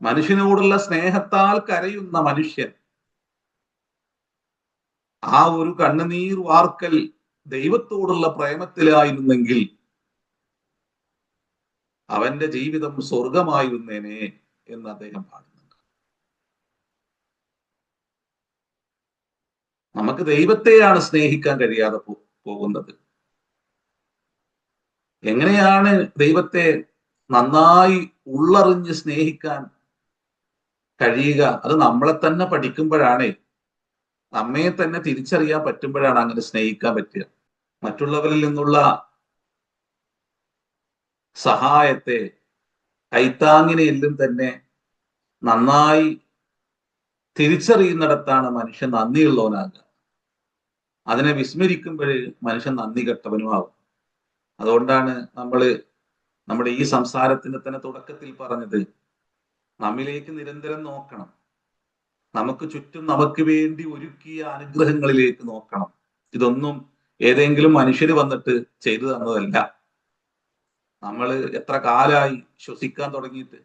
S1: മനുഷ്യനോടുള്ള സ്നേഹത്താൽ കരയുന്ന മനുഷ്യൻ, ആ ഒരു കണ്ണുനീർ വാർക്കൽ ദൈവത്തോടുള്ള പ്രേമത്തിലായിരുന്നെങ്കിൽ അവന്റെ ജീവിതം സ്വർഗമായിരുന്നേനെ എന്ന് അദ്ദേഹം പാടുന്നുണ്ട്. നമുക്ക് ദൈവത്തെയാണ് സ്നേഹിക്കാൻ കഴിയാതെ പോകുന്നത്. എങ്ങനെയാണ് ദൈവത്തെ നന്നായി ഉള്ളറിഞ്ഞ് സ്നേഹിക്കാൻ കഴിയുക? അത് നമ്മളെ തന്നെ പഠിക്കുമ്പോഴാണ്, നമ്മെ തന്നെ തിരിച്ചറിയാൻ പറ്റുമ്പോഴാണ് അങ്ങനെ സ്നേഹിക്കാൻ പറ്റുക. മറ്റുള്ളവരിൽ നിന്നുള്ള സഹായത്തെ, കൈത്താങ്ങിനെ എല്ലാം തന്നെ നന്നായി തിരിച്ചറിയുന്നിടത്താണ് മനുഷ്യൻ നന്ദിയുള്ളവനാകുക. അതിനെ വിസ്മരിക്കുമ്പോൾ മനുഷ്യൻ നന്ദി കെട്ടവനുമാകും. അതുകൊണ്ടാണ് നമ്മുടെ ഈ സംസാരത്തിന്റെ തന്നെ തുടക്കത്തിൽ പറഞ്ഞത്, നമ്മിലേക്ക് നിരന്തരം നോക്കണം, നമുക്ക് ചുറ്റും നമുക്ക് വേണ്ടി ഒരുക്കിയ അനുഗ്രഹങ്ങളിലേക്ക് നോക്കണം. ഇതൊന്നും ഏതെങ്കിലും മനുഷ്യര് വന്നിട്ട് ചെയ്തു തന്നതല്ല. നമ്മൾ എത്ര കാലായി ശ്വസിക്കാൻ തുടങ്ങിയിട്ട്.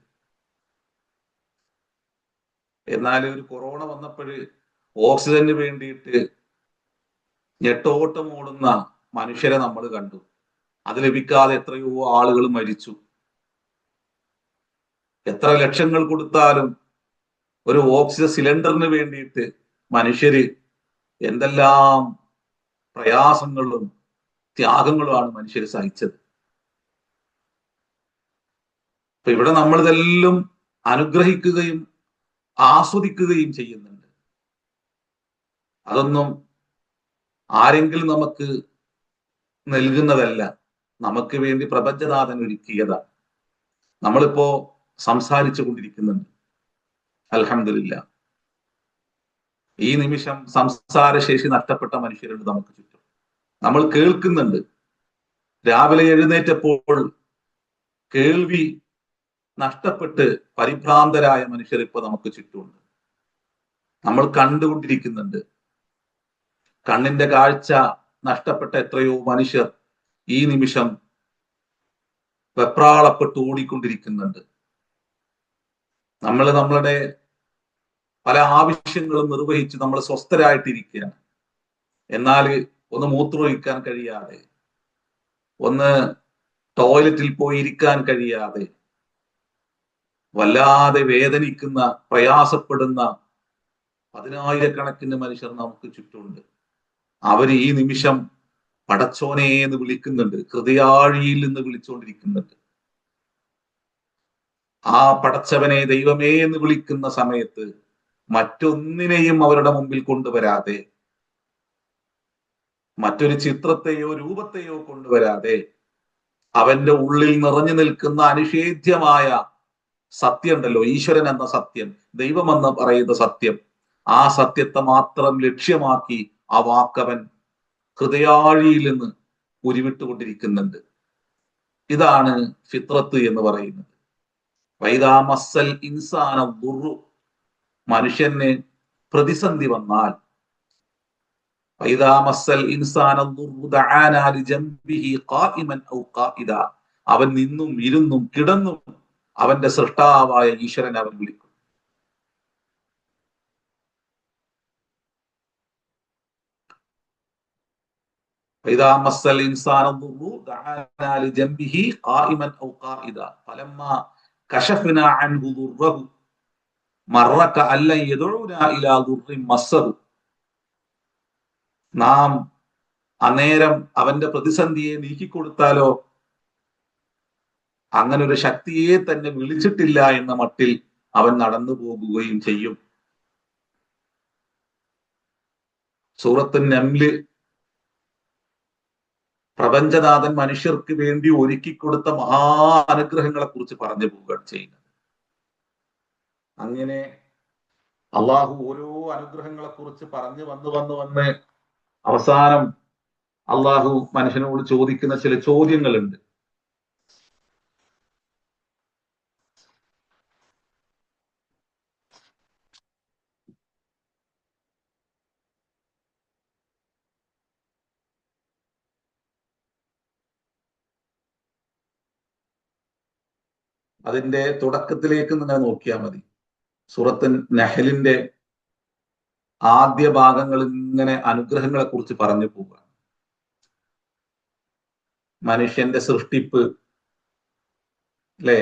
S1: എന്നാൽ ഒരു കൊറോണ വന്നപ്പോഴ് ഓക്സിജന് വേണ്ടിയിട്ട് ഞെട്ടോട്ടം ഓടുന്ന മനുഷ്യരെ നമ്മൾ കണ്ടു. അത് ലഭിക്കാതെ എത്രയോ ആളുകൾ മരിച്ചു. എത്ര ലക്ഷങ്ങൾ കൊടുത്താലും ഒരു ഓക്സിജൻ സിലിണ്ടറിന് വേണ്ടിയിട്ട് മനുഷ്യര് എന്തെല്ലാം പ്രയാസങ്ങളും ത്യാഗങ്ങളുമാണ് മനുഷ്യർ സഹിച്ചത്. അപ്പൊ ഇവിടെ നമ്മൾ ഇതെല്ലാം അനുഗ്രഹിക്കുകയും ആസ്വദിക്കുകയും ചെയ്യുന്നുണ്ട്. അതൊന്നും ആരെങ്കിലും നമുക്ക് നൽകുന്നതല്ല, നമുക്ക് വേണ്ടി പ്രപഞ്ചനാഥൻ ഒരുക്കിയതാണ്. നമ്മളിപ്പോ സംസാരിച്ചു കൊണ്ടിരിക്കുന്നുണ്ട്. അൽഹംദുലില്ലാ. ഈ നിമിഷം സംസാരശേഷി നഷ്ടപ്പെട്ട മനുഷ്യരുണ്ട് നമുക്ക് ചുറ്റും. നമ്മൾ കേൾക്കുന്നുണ്ട്. രാവിലെ എഴുന്നേറ്റപ്പോൾ കേൾവി നഷ്ടപ്പെട്ട് പരിഭ്രാന്തരായ മനുഷ്യർ ഇപ്പൊ നമുക്ക് ചുറ്റുമുണ്ട്. നമ്മൾ കണ്ടുകൊണ്ടിരിക്കുന്നുണ്ട്. കണ്ണിന്റെ കാഴ്ച നഷ്ടപ്പെട്ട എത്രയോ മനുഷ്യർ ഈ നിമിഷം വെപ്രാളപ്പെട്ട് ഓടിക്കൊണ്ടിരിക്കുന്നുണ്ട്. നമ്മളുടെ പല ആവശ്യങ്ങളും നിർവഹിച്ച് നമ്മൾ സ്വസ്ഥരായിട്ടിരിക്കുകയാണ്. എന്നാൽ ഒന്ന് മൂത്രമൊഴിക്കാൻ കഴിയാതെ, ഒന്ന് ടോയ്ലറ്റിൽ പോയി ഇരിക്കാൻ കഴിയാതെ വല്ലാതെ വേദനിക്കുന്ന, പ്രയാസപ്പെടുന്ന പതിനായിരക്കണക്കിന് മനുഷ്യർ നമുക്ക് ചുറ്റുമുണ്ട്. അവര് ഈ നിമിഷം പടച്ചോനെ എന്ന് വിളിക്കുന്നുണ്ട്, ഹൃദയാഴിയിൽ നിന്ന് വിളിച്ചുകൊണ്ടിരിക്കുന്നുണ്ട്. ആ പടച്ചവനെ, ദൈവമേ എന്ന് വിളിക്കുന്ന സമയത്ത് മറ്റൊന്നിനെയും അവരുടെ മുമ്പിൽ കൊണ്ടുവരാതെ, മറ്റൊരു ചിത്രത്തെയോ രൂപത്തെയോ കൊണ്ടുവരാതെ, അവന്റെ ഉള്ളിൽ നിറഞ്ഞു നിൽക്കുന്ന അനിഷേധ്യമായ സത്യം ഉണ്ടല്ലോ, ഈശ്വരൻ എന്ന സത്യം, ദൈവമെന്ന് പറയുന്ന സത്യം, ആ സത്യത്തെ മാത്രം ലക്ഷ്യമാക്കി ആ വാക്കവൻ ഹൃദയാഴിയിൽ നിന്ന് ഉരുവിട്ടുകൊണ്ടിരിക്കുന്നുണ്ട്. ഇതാണ് ഫിത്രത്ത് എന്ന് പറയുന്നത്. വൈദാ മസ്സൽ ഇൻസാന ദുർറു, മനുഷ്യന് പ്രതിസന്ധി വന്നാൽ, വൈദാ മസ്സൽ ഇൻസാന ദുർറു ദഅാനാ ലിജംബിഹി ഖായിമൻ ഔ ഖാഇദ, അവൻ നിന്നും ഇരുന്നും കിടന്നും അവന്റെ സൃഷ്ടാവായ ഈശ്വരൻ അവൻ വിളിക്കും. وإذا مس الإنسان الضر دعانا لجنبه قائما أو قائدا فلما كشفنا عنه ضره مر كأن لن يدعونا إلى ضر مسه. നാം അന്നേരം അവന്റെ പ്രതിസന്ധിയെ നീക്കിക്കൊടുത്താലോ അങ്ങനെ ഒരു ശക്തിയെ തന്നെ വിളിച്ചിട്ടില്ല എന്ന മട്ടിൽ അവൻ നടന്നു പോകുകയും ചെയ്യും. സൂറത്ത് നംല് പ്രപഞ്ചനാഥൻ മനുഷ്യർക്ക് വേണ്ടി ഒരുക്കിക്കൊടുത്ത മഹാ അനുഗ്രഹങ്ങളെ കുറിച്ച് പറഞ്ഞു പോവുകയാണ് ചെയ്യുന്നത്. അങ്ങനെ അള്ളാഹു ഓരോ അനുഗ്രഹങ്ങളെ കുറിച്ച് പറഞ്ഞു വന്ന് അവസാനം അള്ളാഹു മനുഷ്യനോട് ചോദിക്കുന്ന ചില ചോദ്യങ്ങളുണ്ട്. അതിന്റെ തുടക്കത്തിലേക്ക് നിങ്ങൾ നോക്കിയാൽ മതി. സൂറത്ത് നഹലിന്റെ ആദ്യ ഭാഗങ്ങൾ ഇങ്ങനെ അനുഗ്രഹങ്ങളെ കുറിച്ച് പറഞ്ഞു പോവുക. മനുഷ്യന്റെ സൃഷ്ടിപ്പ്, അല്ലെ,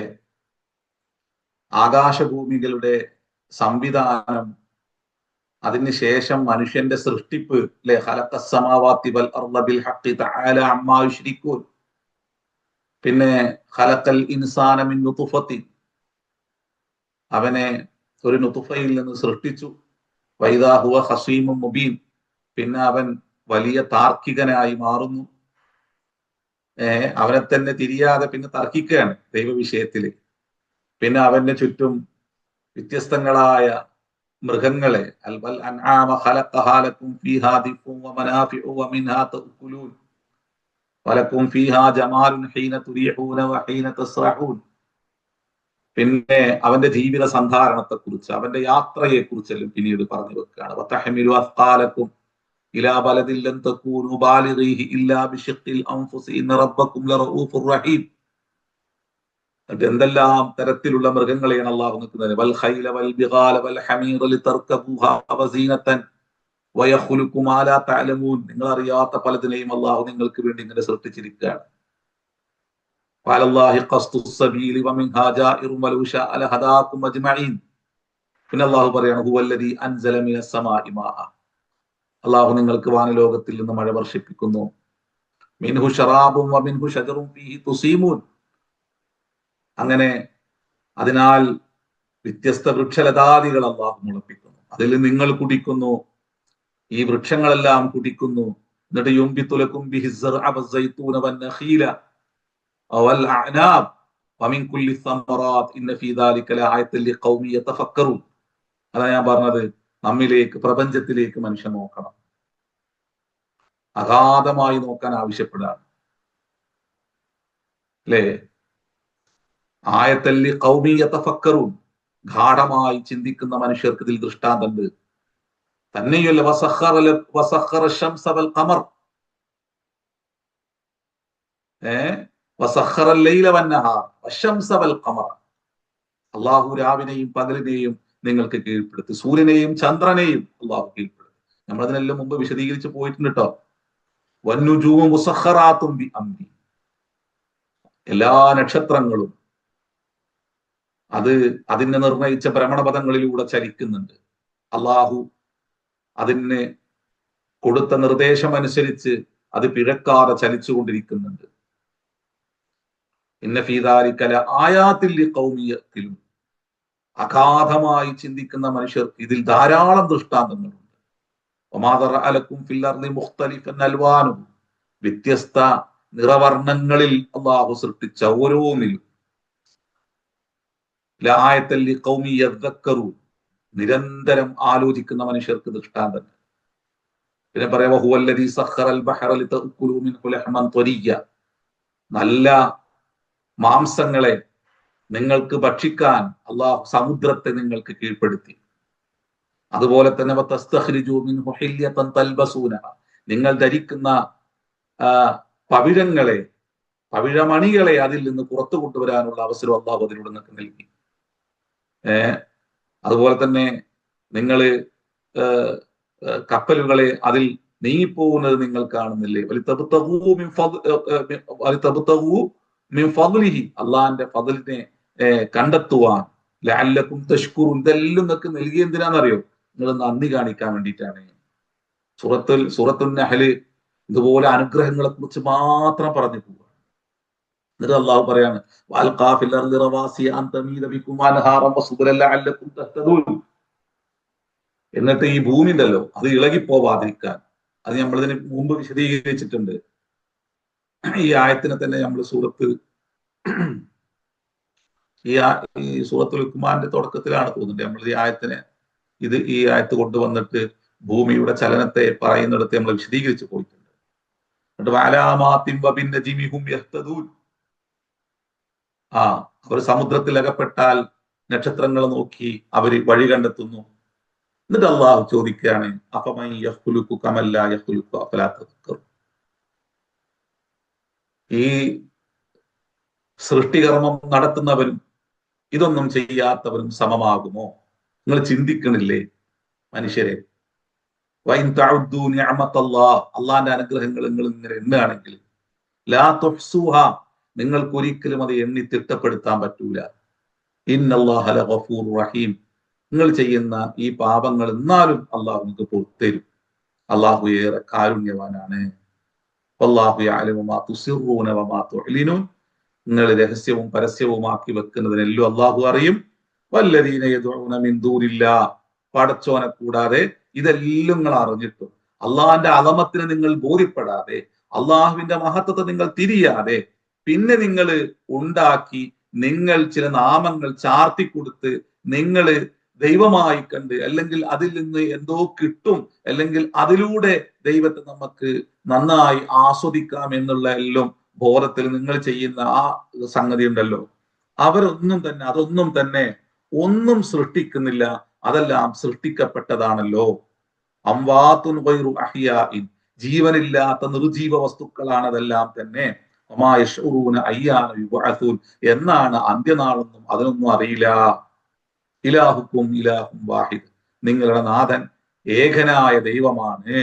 S1: ആകാശഭൂമികളുടെ സംവിധാനം, അതിനുശേഷം മനുഷ്യന്റെ സൃഷ്ടിപ്പ്, അല്ലെ, ഖലഖസ് സമാവാതി വൽ അർള ബിൽ ഹഖ് തആല അമ്മാ യുശ്രികൂൻ. പിന്നെ ഖലഖൽ ഇൻസാന മിൻ നുത്ഫത്തിൻ, അവനെ ഒരു നുത്ഫയിൽ നിന്ന് സൃഷ്ടിച്ചു. വൈദാ ഹുവ ഖസീമുൻ മുബീൻ, പിന്നെ അവൻ വലിയ താർക്കികനായി മാറുന്നു. അവനെ തന്നെ തിരിയാതെ പിന്നെ തർക്കിക്കുകയാണ് ദൈവവിഷയത്തില്. പിന്നെ അവന്റെ ചുറ്റും വ്യത്യസ്തങ്ങളായ മൃഗങ്ങളെ, അൽബൽ അൻആമ ഖലഖഹാ ലക്കും ഫീഹാ ദിഫുൻ വമനാഫിഉ വമിൻഹാ തഅകുലൂൻ വലക്കും ഫീഹാ ജമാലുൻ ഹീന തുരീഹൂന വഹീന തസ്റഹൂൻ. പിന്നെ അവന്റെ ജീവിത സന്ധാരണത്തെ കുറിച്ച്, അവന്റെ യാത്രയെ കുറിച്ചെല്ലാം പിന്നീട് പറഞ്ഞു വെക്കുകയാണ്. വതഹ്മിലു അസ്ഖാലക്കും ഇലാ ബലദിൻ ലൻ തകൂനു ബാലിഗീഹി ഇല്ലാ ബിശിഖിൽ അൻഫുസി ഇന്ന റബ്ബക്കും ലറഊഫുർ റഹീം. എന്തെല്ലാം തരത്തിലുള്ള മൃഗങ്ങളെയാണ് അള്ളാഹു നിൽക്കുന്നത്. വൽ ഖൈല വൽ ബിഗാല വൽ ഹമീറ ലിതർകബൂഹാ വസീനതൻ വയഖ്ലുഖു മാ ലാ തഅലമൂൻ. നിങ്ങൾ അറിയാത്ത പലതിനെയും അള്ളാഹു നിങ്ങൾക്ക് വേണ്ടി ഇങ്ങനെ സൃഷ്ടിച്ചിരിക്കുകയാണ്. വഅലല്ലാഹി ഖസ്ദുസ് സബീലി വമിൻഹാ ജാഇറുൻ വലൗ ശാഅ ലഹദാകും അജ്മഈൻ. പിന്നെ അള്ളാഹു പറയാണ് ഹുവല്ലദീ അൻസല മിനസ് സമാഇ മാഅ, അള്ളാഹു നിങ്ങൾക്ക് വാനലോകത്തിൽ നിന്ന് മഴ വർഷിപ്പിക്കുന്നു. മിൻഹു ശറാബുൻ വമിൻഹു ശജറുൻ ഫീഹി തുസീമൂൻ. അങ്ങനെ അതിനാൽ വ്യത്യസ്ത വൃക്ഷലതാദികൾ അള്ളാഹു മുളപ്പിക്കുന്നു, അതിൽ നിങ്ങൾ കുടിക്കുന്നു, ഈ വൃക്ഷങ്ങളെല്ലാം കുടിക്കുന്നു. എന്നിട്ട് യുംബിതുലകും ബിഹി സ്സർഅ വസ്സൈതൂന വന്നഖീല വൽ അഅനാബ് വമിൻ കുല്ലി സമറാത്ത് ഇന്ന ഫീ ദാലിക ലആയത്തൻ ലിഖൗമി യതഫക്കറൂൻ. അതാ ഞാൻ പറഞ്ഞത്, നമ്മിലേക്ക്, പ്രപഞ്ചത്തിലേക്ക് മനുഷ്യൻ നോക്കണം, അഗാധമായി നോക്കാൻ ആവശ്യപ്പെടാണ്, അല്ലേ? ആയത്തല്ലി ഖൗമി യതഫക്കറൂൻ, ഗാഢമായി ചിന്തിക്കുന്ന മനുഷ്യർക്ക് ഇതിൽ ദൃഷ്ടാന്തമുണ്ട്. തന്നെയല്ല വസഖറ ശംസ വൽ ഖമർ, വസഖറ ലൈല വന്നഹാർ വശംസ വൽ ഖമർ. അള്ളാഹു രാവിനെയും പകലിനെയും നിങ്ങൾക്ക് കീഴ്പ്പെടുത്തി, സൂര്യനെയും ചന്ദ്രനെയും അള്ളാഹു കീഴ്പ്പെടുത്തി. നമ്മളതിനെല്ലാം മുമ്പ് വിശദീകരിച്ച് പോയിട്ടുണ്ട് കേട്ടോ. വന്നുജൂമു മുസഖറാത്തും ബി അംരി, എല്ലാ നക്ഷത്രങ്ങളും അതിനെ നിർണയിച്ച ഭ്രമണപഥങ്ങളിലൂടെ ചലിക്കുന്നുണ്ട്. അള്ളാഹു അതിന് കൊടുത്ത നിർദ്ദേശം അനുസരിച്ച് അത് പിഴക്കാതെ ചലിച്ചുകൊണ്ടിരിക്കുന്നുണ്ട്. ഇന്ന ഫീ ദാലിക ലആയാത്തിൽ ലിഖൗമിയത്തിലും, അഗാധമായി ചിന്തിക്കുന്ന മനുഷ്യർക്ക് ഇതിൽ ധാരാളം ദൃഷ്ടാന്തങ്ങളുണ്ട്. വമാ ദറഅ ലക്കും ഫിൽ അർളി മുഖ്തലിഫൻ അൽവാനുഹു, വ്യത്യസ്ത നിറവർണ്ണങ്ങളിൽ അള്ളാഹു സൃഷ്ടിച്ച ഓരോന്നിലും ലആയത്തൻ ലിഖൗമി യദ്ദക്കറൂൻ, നിരന്തരം ആലോചിക്കുന്ന മനുഷ്യർക്ക് ദൃഷ്ടാന്തം. പിന്നെ പറയാ വഹുവല്ലദീ സഖറൽ ബഹറ ലിതഅകുലൂ മിൻഹു ലഹ്മൻ ത്വരിയ്യ, നല്ല മാംസങ്ങളെ നിങ്ങൾക്ക് ഭക്ഷിക്കാൻ അള്ളാഹു സമുദ്രത്തെ നിങ്ങൾക്ക് കീഴ്പ്പെടുത്തി. അതുപോലെ തന്നെ വതസ്തഖ്രിജൂ മിൻഹു ഹില്യതൻ തൽബസൂനഹ, നിങ്ങൾ ധരിക്കുന്ന പവിഴങ്ങളെ, പവിഴമണികളെ അതിൽ നിന്ന് പുറത്തു കൊണ്ടുവരാനുള്ള അവസരം അള്ളാഹു അതിലൂടെ നിങ്ങൾക്ക് നൽകി. അതുപോലെ തന്നെ നിങ്ങൾ കപ്പലുകളെ അതിൽ നീങ്ങിപ്പോകുന്നത് നിങ്ങൾ കാണുന്നില്ലേ? അള്ളാഹിന്റെ ഫദ്ലിനെ കണ്ടെത്തുവാൻ, ലഅല്ലക്കും തഷ്കുറൂൻ, ഇതെല്ലാം നിങ്ങൾക്ക് നൽകി എന്തിനാണെന്നറിയോ? നിങ്ങൾ നന്ദി കാണിക്കാൻ വേണ്ടിയിട്ടാണ്. സൂറത്തുൽ നഹ്ല് ഇതുപോലെ അനുഗ്രഹങ്ങളെ കുറിച്ച് മാത്രം പറഞ്ഞു പോവുക. എന്നിട്ട് അള്ളാഹു പറയാണ് എന്നിട്ട് ഈ ഭൂമി ഉണ്ടല്ലോ അത് ഇളകിപ്പോവാതിരിക്കാൻ, അത് നമ്മളിതിന് മുമ്പ് വിശദീകരിച്ചിട്ടുണ്ട്. ഈ ആയത്തിനെ തന്നെ നമ്മൾ ഈ സൂറത്തുൽ ലുഖ്മാന്റെ തുടക്കത്തിലാണ് തോന്നുന്നുണ്ട് നമ്മൾ ഈ ആയത്ത് കൊണ്ടുവന്നിട്ട് ഭൂമിയുടെ ചലനത്തെ പറയുന്നിടത്ത് നമ്മൾ വിശദീകരിച്ചു പോയിട്ടുണ്ട്. അവർ സമുദ്രത്തിൽ അകപ്പെട്ടാൽ നക്ഷത്രങ്ങൾ നോക്കി അവർ വഴി കണ്ടെത്തുന്നു. എന്നിട്ട് അള്ളാഹു ചോദിക്കുകയാണ്, ഈ സൃഷ്ടികർമ്മം നടത്തുന്നവരും ഇതൊന്നും ചെയ്യാത്തവരും സമമാകുമോ? നിങ്ങൾ ചിന്തിക്കണില്ലേ മനുഷ്യരെ? അള്ളാന്റെ അനുഗ്രഹങ്ങൾ നിങ്ങൾ ഇങ്ങനെ എണ്ണുകയാണെങ്കിൽ ലാ തുഹ്സുഹ, നിങ്ങൾക്ക് ഒരിക്കലും അത് എണ്ണി തിട്ടപ്പെടുത്താൻ പറ്റൂല. ഇന്നല്ലാഹ ലഗഫൂറുർ റഹീം, നിങ്ങൾ ചെയ്യുന്ന ഈ പാപങ്ങൾ എന്നാലും അള്ളാഹു നിങ്ങൾക്ക് പുറത്തരും. അള്ളാഹു ഏറെ കാരുണ്യവാനാണ്. വല്ലാഹു യഅലമു മാ തുസിറൂന വമാ തുഅ്ലിനൂൻ, നിങ്ങൾ രഹസ്യവും പരസ്യവുമാക്കി വെക്കുന്നതിനെല്ലാം അള്ളാഹു അറിയും. വല്ലദീന യദ്ഉന മിൻ ദൂനില്ലാഹ്, പടച്ചോനെ കൂടാതെ ഇതെല്ലാം നിങ്ങൾ അറിഞ്ഞിട്ടും അള്ളാഹിന്റെ അളമത്തിന് നിങ്ങൾ ബോധ്യപ്പെടാതെ, അള്ളാഹുവിന്റെ മഹത്വത്തെ നിങ്ങൾ തിരിയാതെ, പിന്നെ നിങ്ങൾ ഉണ്ടാക്കി നിങ്ങൾ ചില നാമങ്ങൾ ചാർത്തി കൊടുത്ത് നിങ്ങൾ ദൈവമായി കണ്ട്, അല്ലെങ്കിൽ അതിൽ നിന്ന് എന്തോ കിട്ടും, അല്ലെങ്കിൽ അതിലൂടെ ദൈവത്തെ നമുക്ക് നന്നായി ആസ്വദിക്കാം എന്നുള്ള എല്ലാം ബോധത്തിൽ നിങ്ങൾ ചെയ്യുന്ന ആ സംഗതി ഉണ്ടല്ലോ, അതൊന്നും തന്നെ ഒന്നും സൃഷ്ടിക്കുന്നില്ല. അതെല്ലാം സൃഷ്ടിക്കപ്പെട്ടതാണല്ലോ. അംവാത്തുൻ ഗൈറു അഹ്യാഇൻ, ജീവനില്ലാത്ത നിർജീവ വസ്തുക്കളാണ് അതെല്ലാം തന്നെ. എന്നാണ് അന്ത്യനാളെന്നും അതിനൊന്നും അറിയില്ല. ഇലാഹുക്കും ഇലാഹും വാഹിദ്, നിങ്ങളുടെ നാഥൻ ഏകനായ ദൈവമാണ്.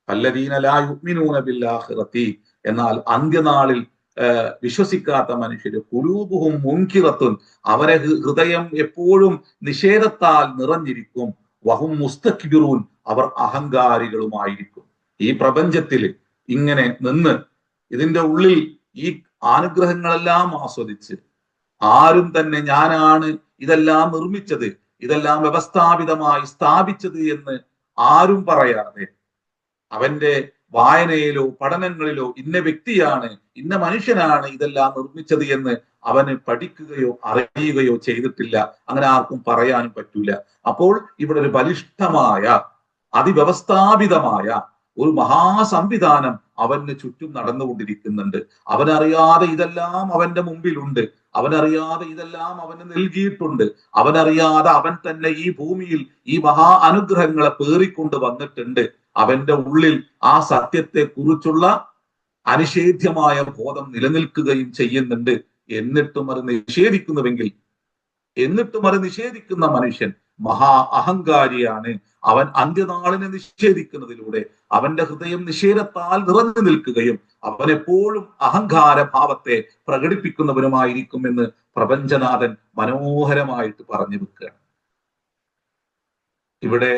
S1: അല്ലദീന ലാ യുഅ്മിനൂന ബിൽആഖിറതി, എന്നാൽ അന്ത്യനാളിൽ വിശ്വസിക്കാത്ത മനുഷ്യര് ഖുലൂബുഹും മുൻകിറത്തുൻ, അവരെ ഹൃദയം എപ്പോഴും നിഷേധത്താൽ നിറഞ്ഞിരിക്കും. വഹും മുസ്തക്ബിറൂൻ, അവർ അഹങ്കാരികളുമായിരിക്കും. ഈ പ്രപഞ്ചത്തിൽ ഇങ്ങനെ നിന്ന് ഇതിന്റെ ഉള്ളിൽ ഈ അനുഗ്രഹങ്ങളെല്ലാം ആസ്വദിച്ച് ആരും തന്നെ ഞാനാണ് ഇതെല്ലാം നിർമ്മിച്ചത്, ഇതെല്ലാം വ്യവസ്ഥാപിതമായി സ്ഥാപിച്ചത് എന്ന് ആരും പറയാതെ, അവന്റെ വായനയിലോ പഠനങ്ങളിലോ ഇന്ന വ്യക്തിയാണ്, ഇന്ന മനുഷ്യനാണ് ഇതെല്ലാം നിർമ്മിച്ചത് എന്ന് അവന് പഠിക്കുകയോ അറിയുകയോ ചെയ്തിട്ടില്ല. അങ്ങനെ ആർക്കും പറയാനും പറ്റൂല. അപ്പോൾ ഇവിടെ ഒരു ബലിഷ്ഠമായ അതിവ്യവസ്ഥാപിതമായ ഒരു മഹാസംവിധാനം അവന് ചുറ്റും നടന്നുകൊണ്ടിരിക്കുന്നുണ്ട്. അവനറിയാതെ ഇതെല്ലാം അവന്റെ മുമ്പിലുണ്ട്. അവനറിയാതെ ഇതെല്ലാം അവന് നൽകിയിട്ടുണ്ട്. അവനറിയാതെ അവൻ തന്നെ ഈ ഭൂമിയിൽ ഈ മഹാ അനുഗ്രഹങ്ങളെ പേറിക്കൊണ്ട് വന്നിട്ടുണ്ട്. അവന്റെ ഉള്ളിൽ ആ സത്യത്തെ കുറിച്ചുള്ള അനിഷേധ്യമായ ബോധം നിലനിൽക്കുകയും ചെയ്യുന്നുണ്ട്. എന്നിട്ടും അത് നിഷേധിക്കുന്ന മനുഷ്യൻ മഹാ അഹങ്കാരിയാണ്. അവൻ അന്ത്യനാളിനെ നിഷേധിക്കുന്നതിലൂടെ അവന്റെ ഹൃദയം നിഷേധത്താൽ നിറഞ്ഞു നിൽക്കുകയും അവൻ എപ്പോഴും അഹങ്കാര ഭാവത്തെ പ്രകടിപ്പിക്കുന്നവനുമായിരിക്കുമെന്ന് പ്രപഞ്ചനാഥൻ മനോഹരമായിട്ട് പറഞ്ഞു വെക്കുകയാണ്. ഇവിടെ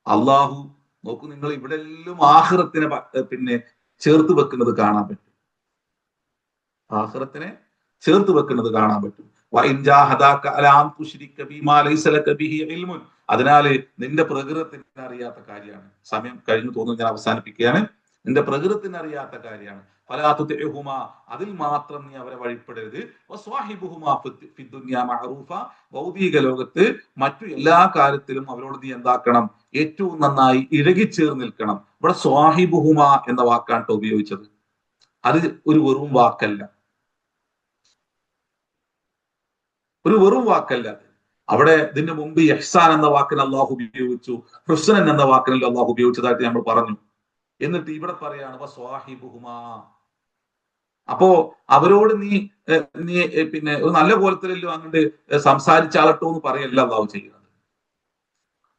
S1: അള്ളാഹു നോക്കൂ, നിങ്ങൾ ഇവിടെ എല്ലാം ആഖിറത്തിനെ പിന്നെ ചേർത്ത് വെക്കുന്നത് കാണാൻ പറ്റും. ആഖിറത്തിനെ ചേർത്ത് വെക്കുന്നത് കാണാൻ പറ്റും. അതിനാല് നിന്റെ പ്രകൃതത്തിന് അറിയാത്ത കാര്യമാണ്. സമയം കഴിഞ്ഞു തോന്നുന്നു, ഞാൻ അവസാനിപ്പിക്കുകയാണ്. നിന്റെ പ്രകൃതത്തിന് അറിയാത്ത കാര്യമാണ്. അതിൽ മാത്രം നീ അവരെ വഴിപ്പെടരുത്. ഭൗതിക ലോകത്ത് മറ്റു എല്ലാ കാര്യത്തിലും അവരോട് നീ എന്താക്കണം? ഏറ്റവും നന്നായി ഇഴകിച്ചേർന്ന് നിൽക്കണം. ഇവിടെ സ്വാഹിബുഹുമ എന്ന വാക്കാണ് ഉപയോഗിച്ചത്. അത് ഒരു വെറും വാക്കല്ല, ഒരു വെറും വാക്കല്ല. അവിടെ ഇതിന്റെ മുമ്പ് ഇഹ്സാൻ എന്ന വാക്കിന് അള്ളാഹു ഉപയോഗിച്ചു, ഹുസ്നൻ എന്ന വാക്കിന് അള്ളാഹു ഉപയോഗിച്ചതായിട്ട് നമ്മൾ പറഞ്ഞു. എന്നിട്ട് ഇവിടെ പറയാണ് സ്വാഹിബുഹുമാ. അപ്പോ അവരോട് നീ പിന്നെ ഒരു നല്ല കോലത്തിലല്ലോ അങ്ങോട്ട് സംസാരിച്ചാളട്ടോ എന്ന് പറയല്ല അള്ളാഹു ചെയ്യുന്നത്.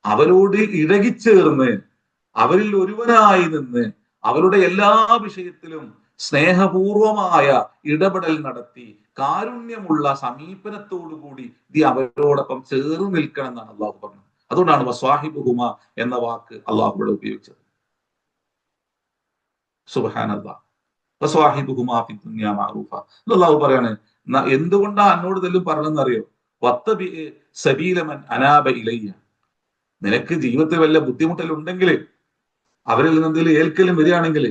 S1: അവരോട് ഇഴകിച്ചേർന്ന് അവരിൽ ഒരുവനായി നിന്ന് അവരുടെ എല്ലാ വിഷയത്തിലും സ്നേഹപൂർവമായ ഇടപെടൽ നടത്തി കാരുണ്യമുള്ള സമീപനത്തോടുകൂടി നീ അവരോടൊപ്പം ചേർന്ന് നിൽക്കണം എന്നാണ് അള്ളാഹു പറഞ്ഞത്. അതുകൊണ്ടാണ് വസ്വാഹിബുഹുമ എന്ന വാക്ക് അള്ളാഹു ഇവിടെ ഉപയോഗിച്ചത്. സുബ്ഹാനല്ലാഹ്. വസ്വാഹിബുഹുമാ ഫി ദുനിയാ മഅറൂഫ. അള്ളാഹു പറയാണ്, എന്തുകൊണ്ടാ എന്നോട് ഇതെല്ലാം പറഞ്ഞെന്നറിയോ? വത്തബി സബീല മൻ അനാബ ഇലയ്യ. നിനക്ക് ജീവിതത്തിൽ വല്ല ബുദ്ധിമുട്ടലുണ്ടെങ്കിൽ, അവരിൽ നിന്ന് എന്തെങ്കിലും ഏൽക്കലും വരികയാണെങ്കിൽ,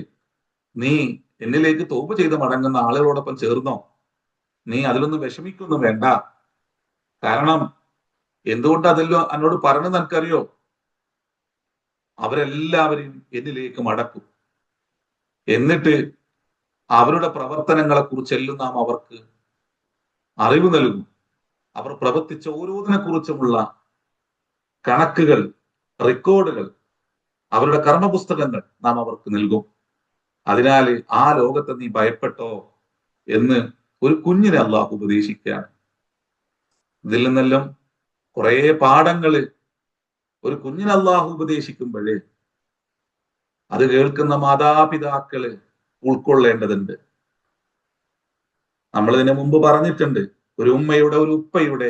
S1: നീ എന്നിലേക്ക് തോപ ചെയ്ത് മടങ്ങുന്ന ആളുകളോടൊപ്പം ചേർന്നോ. നീ അതിലൊന്നും വിഷമിക്കൊന്നും വേണ്ട. കാരണം എന്തുകൊണ്ട് അതെല്ലാം എന്നോട് പറഞ്ഞത് എനിക്കറിയോ? അവരെല്ലാവരെയും എന്നിലേക്ക് മടക്കും. എന്നിട്ട് അവരുടെ പ്രവർത്തനങ്ങളെ കുറിച്ചെല്ലാം നാം അവർക്ക് അറിവ് നൽകും. അവർ പ്രവർത്തിച്ച ഓരോന്നിനെ കുറിച്ചുമുള്ള കണക്കുകൾ, റെക്കോർഡുകൾ, അവരുടെ കർമ്മപുസ്തകങ്ങൾ നാം അവർക്ക് നൽകും. അതിനാൽ ആ ലോകത്തെ നീ ഭയപ്പെട്ടോ എന്ന് ഒരു കുഞ്ഞിനെ അള്ളാഹു ഉപദേശിക്കുകയാണ്. ഇതിൽ നിന്നെല്ലാം കുറെ പാഠങ്ങള് ഒരു കുഞ്ഞിനെ അള്ളാഹു ഉപദേശിക്കുമ്പോഴേ അത് കേൾക്കുന്ന മാതാപിതാക്കള് ഉൾക്കൊള്ളേണ്ടതുണ്ട്. നമ്മൾ ഇതിനു മുമ്പ് പറഞ്ഞിട്ടുണ്ട്, ഒരു ഉമ്മയുടെ ഒരു ഉപ്പയുടെ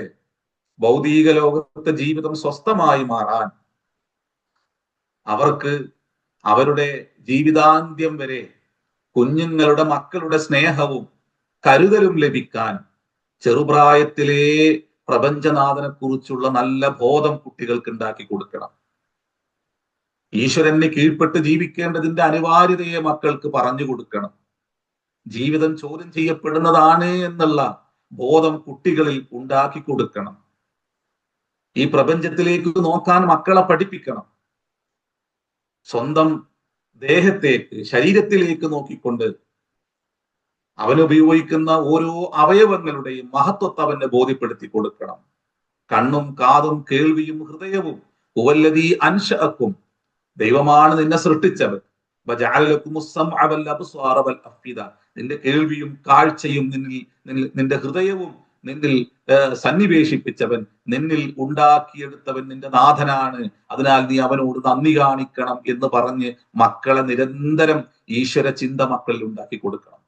S1: ഭൗതിക ലോകത്തെ ജീവിതം സ്വസ്ഥമായി മാറാൻ, അവർക്ക് അവരുടെ ജീവിതാന്ത്യം വരെ കുഞ്ഞുങ്ങളുടെ മക്കളുടെ സ്നേഹവും കരുതലും ലഭിക്കാൻ ചെറുപ്രായത്തിലേ പ്രപഞ്ചനാഥനെ കുറിച്ചുള്ള നല്ല ബോധം കുട്ടികൾക്ക് ഉണ്ടാക്കി കൊടുക്കണം. ഈശ്വരന് കീഴ്പ്പെട്ട് ജീവിക്കേണ്ടതിന്റെ അനിവാര്യതയെ മക്കൾക്ക് പറഞ്ഞു കൊടുക്കണം. ജീവിതം ചോദ്യം ചെയ്യപ്പെടുന്നതാണ് എന്നുള്ള ബോധം കുട്ടികളിൽ ഉണ്ടാക്കി കൊടുക്കണം. ഈ പ്രപഞ്ചത്തിലേക്ക് നോക്കാൻ മക്കളെ പഠിപ്പിക്കണം. സ്വന്തം ദേഹത്തേക്ക്, ശരീരത്തിലേക്ക് നോക്കിക്കൊണ്ട് അവനുപയോഗിക്കുന്ന ഓരോ അവയവങ്ങളുടെയും മഹത്വത്തെ അവനെ ബോധ്യപ്പെടുത്തി കൊടുക്കണം. കണ്ണും കാതും കേൾവിയും ഹൃദയവും ഹുവല്ലദീ അൻശഅക്കും, ദൈവമാണ് നിന്നെ സൃഷ്ടിച്ചവൻ. നിന്റെ കേൾവിയും കാഴ്ചയും നിന്റെ ഹൃദയവും നിന്നിൽ സന്നിവേശിപ്പിച്ചവൻ, നിന്നിൽ ഉണ്ടാക്കിയെടുത്തവൻ നിന്റെ നാഥനാണ്. അതിനാൽ നീ അവനോട് നന്ദി കാണിക്കണം എന്ന് പറഞ്ഞ് മക്കളെ നിരന്തരം ഈശ്വര ചിന്ത മക്കളിൽ ഉണ്ടാക്കി കൊടുക്കണം.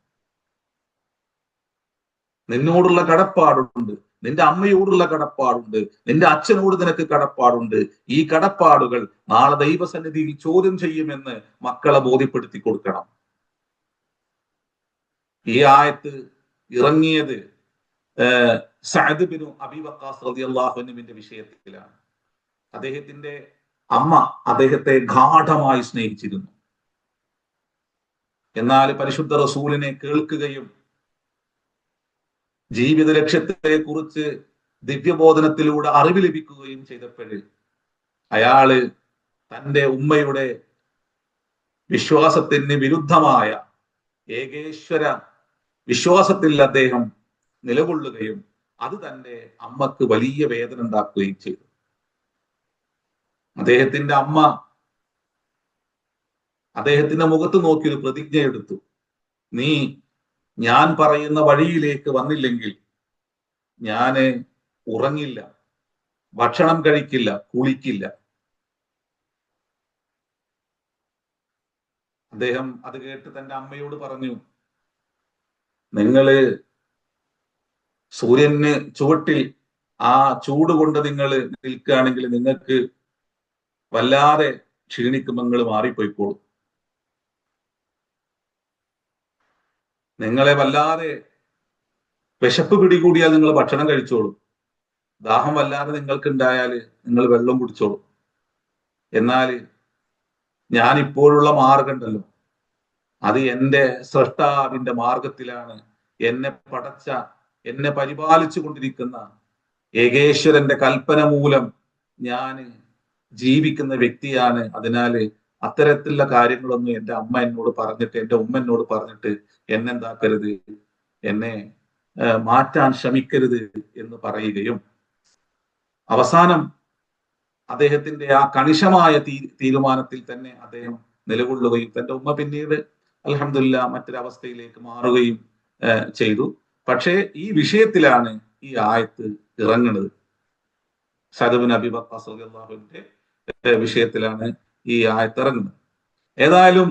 S1: നിന്നോടുള്ള കടപ്പാടുണ്ട്, നിന്റെ അമ്മയോടുള്ള കടപ്പാടുണ്ട്, നിന്റെ അച്ഛനോട് നിനക്ക് കടപ്പാടുണ്ട്. ഈ കടപ്പാടുകൾ നാളെ ദൈവസന്നിധിയിൽ ചോദ്യം ചെയ്യുമെന്ന് മക്കളെ ബോധ്യപ്പെടുത്തി കൊടുക്കണം. ഈ ആയത്ത് ഇറങ്ങിയത് സഅദ് ബിൻ അബീ വഖാസ് റളിയല്ലാഹു അൻഹുവിന്റെ വിഷയത്തിലാണ്. അദ്ദേഹത്തിന്റെ അമ്മ അദ്ദേഹത്തെ ഗാഢമായി സ്നേഹിച്ചിരുന്നു. എന്നാൽ പരിശുദ്ധ റസൂലിനെ കേൾക്കുകയും ജീവിത ലക്ഷ്യത്തെ കുറിച്ച് ദിവ്യബോധനത്തിലൂടെ അറിവ് ലഭിക്കുകയും ചെയ്തപ്പോൾ അയാള് തന്റെ ഉമ്മയുടെ വിശ്വാസത്തിന് വിരുദ്ധമായ ഏകേശ്വര വിശ്വാസത്തിൽ അദ്ദേഹം നിലകൊള്ളുകയും അത് തന്റെ അമ്മക്ക് വലിയ വേദന ഉണ്ടാക്കുകയും ചെയ്തു. അദ്ദേഹത്തിന്റെ അമ്മ അദ്ദേഹത്തിന്റെ മുഖത്ത് നോക്കി ഒരു പ്രതിജ്ഞ എടുത്തു, നീ ഞാൻ പറയുന്ന വഴിയിലേക്ക് വന്നില്ലെങ്കിൽ ഞാന് ഉറങ്ങില്ല, ഭക്ഷണം കഴിക്കില്ല, കുളിക്കില്ല. അദ്ദേഹം അത് കേട്ട് തന്റെ അമ്മയോട് പറഞ്ഞു, നിങ്ങള് സൂര്യന് ചുവട്ടിൽ ആ ചൂട് കൊണ്ട് നിങ്ങൾ നിൽക്കുകയാണെങ്കിൽ നിങ്ങൾക്ക് വല്ലാതെ ക്ഷീണിക്കുമ്പോൾ നിങ്ങൾ മാറിപ്പോയിക്കോളും. നിങ്ങളെ വല്ലാതെ വിശപ്പ് പിടികൂടിയാൽ നിങ്ങൾ ഭക്ഷണം കഴിച്ചോളും. ദാഹം വല്ലാതെ നിങ്ങൾക്ക് ഉണ്ടായാൽ നിങ്ങൾ വെള്ളം കുടിച്ചോളും. എന്നാൽ ഞാൻ ഇപ്പോഴുള്ള മാർഗം ഉണ്ടല്ലോ, അത് എന്റെ സ്രഷ്ടാവിന്റെ മാർഗത്തിലാണ്. എന്നെ പടച്ച, എന്നെ പരിപാലിച്ചു കൊണ്ടിരിക്കുന്ന ഏകേശ്വരന്റെ കൽപ്പന മൂലം ഞാൻ ജീവിക്കുന്ന വ്യക്തിയാണ്. അതിനാല് അത്തരത്തിലുള്ള കാര്യങ്ങളൊന്നും എന്റെ അമ്മ എന്നോട് പറഞ്ഞിട്ട്, എന്റെ ഉമ്മ എന്നോട് പറഞ്ഞിട്ട് എന്നെന്താക്കരുത്, എന്നെ മാറ്റാൻ ശ്രമിക്കരുത് എന്ന് പറയുകയും അവസാനം അദ്ദേഹത്തിന്റെ ആ കണിശമായ തീരുമാനത്തിൽ തന്നെ അദ്ദേഹം നിലകൊള്ളുകയും തന്റെ ഉമ്മ പിന്നീട് അൽഹംദുലില്ലാ മറ്റൊരവസ്ഥയിലേക്ക് മാറുകയും ചെയ്തു. പക്ഷേ ഈ വിഷയത്തിലാണ് ഈ ആയത്ത് ഇറങ്ങുന്നത്. സഅദ് ബിൻ അബീ വഖാസ് റളിയല്ലാഹു അൻഹുവിന്റെ വിഷയത്തിലാണ് ഈ ആയത്ത് ഇറങ്ങുന്നത്. ഏതായാലും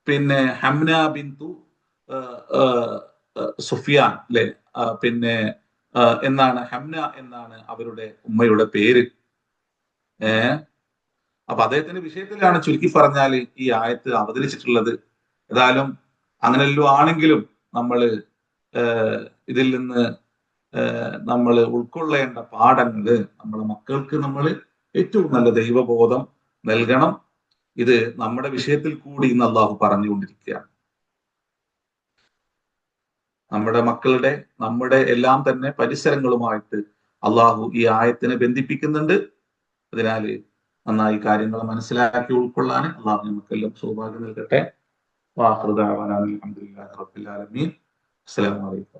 S1: പിന്നെ ഹംന ബിന്തു സുഫിയാൻ അല്ലെ, പിന്നെ എന്നാണ് ഹംന എന്നാണ് അവരുടെ ഉമ്മയുടെ പേര്. അപ്പൊ അദ്ദേഹത്തിന്റെ വിഷയത്തിലാണ് ചുരുക്കി പറഞ്ഞാൽ ഈ ആയത്ത് അവതരിച്ചിട്ടുള്ളത്. ഏതായാലും അങ്ങനെല്ലോ ആണെങ്കിലും നമ്മൾ ഇതിൽ നിന്ന് നമ്മൾ ഉൾക്കൊള്ളേണ്ട പാഠങ്ങള്, നമ്മളെ മക്കൾക്ക് നമ്മൾ ഏറ്റവും നല്ല ദൈവബോധം നൽകണം. ഇത് നമ്മുടെ വിഷയത്തിൽ കൂടി ഇന്ന് അള്ളാഹു പറഞ്ഞുകൊണ്ടിരിക്കുകയാണ്. നമ്മുടെ മക്കളുടെ, നമ്മുടെ എല്ലാം തന്നെ പരിസരങ്ങളുമായിട്ട് അള്ളാഹു ഈ ആയത്തിനെ ബന്ധിപ്പിക്കുന്നുണ്ട്. അതിനാല് നന്നായി കാര്യങ്ങൾ മനസ്സിലാക്കി ഉൾക്കൊള്ളാൻ അള്ളാഹു നമുക്കെല്ലാം സൗഭാഗ്യം നൽകട്ടെ. വാഖിറു ദഅ്വാനാ അൽഹംദുലില്ലാഹി റബ്ബിൽ ആലമീൻ. അസ്സലാമു അലൈക്കും.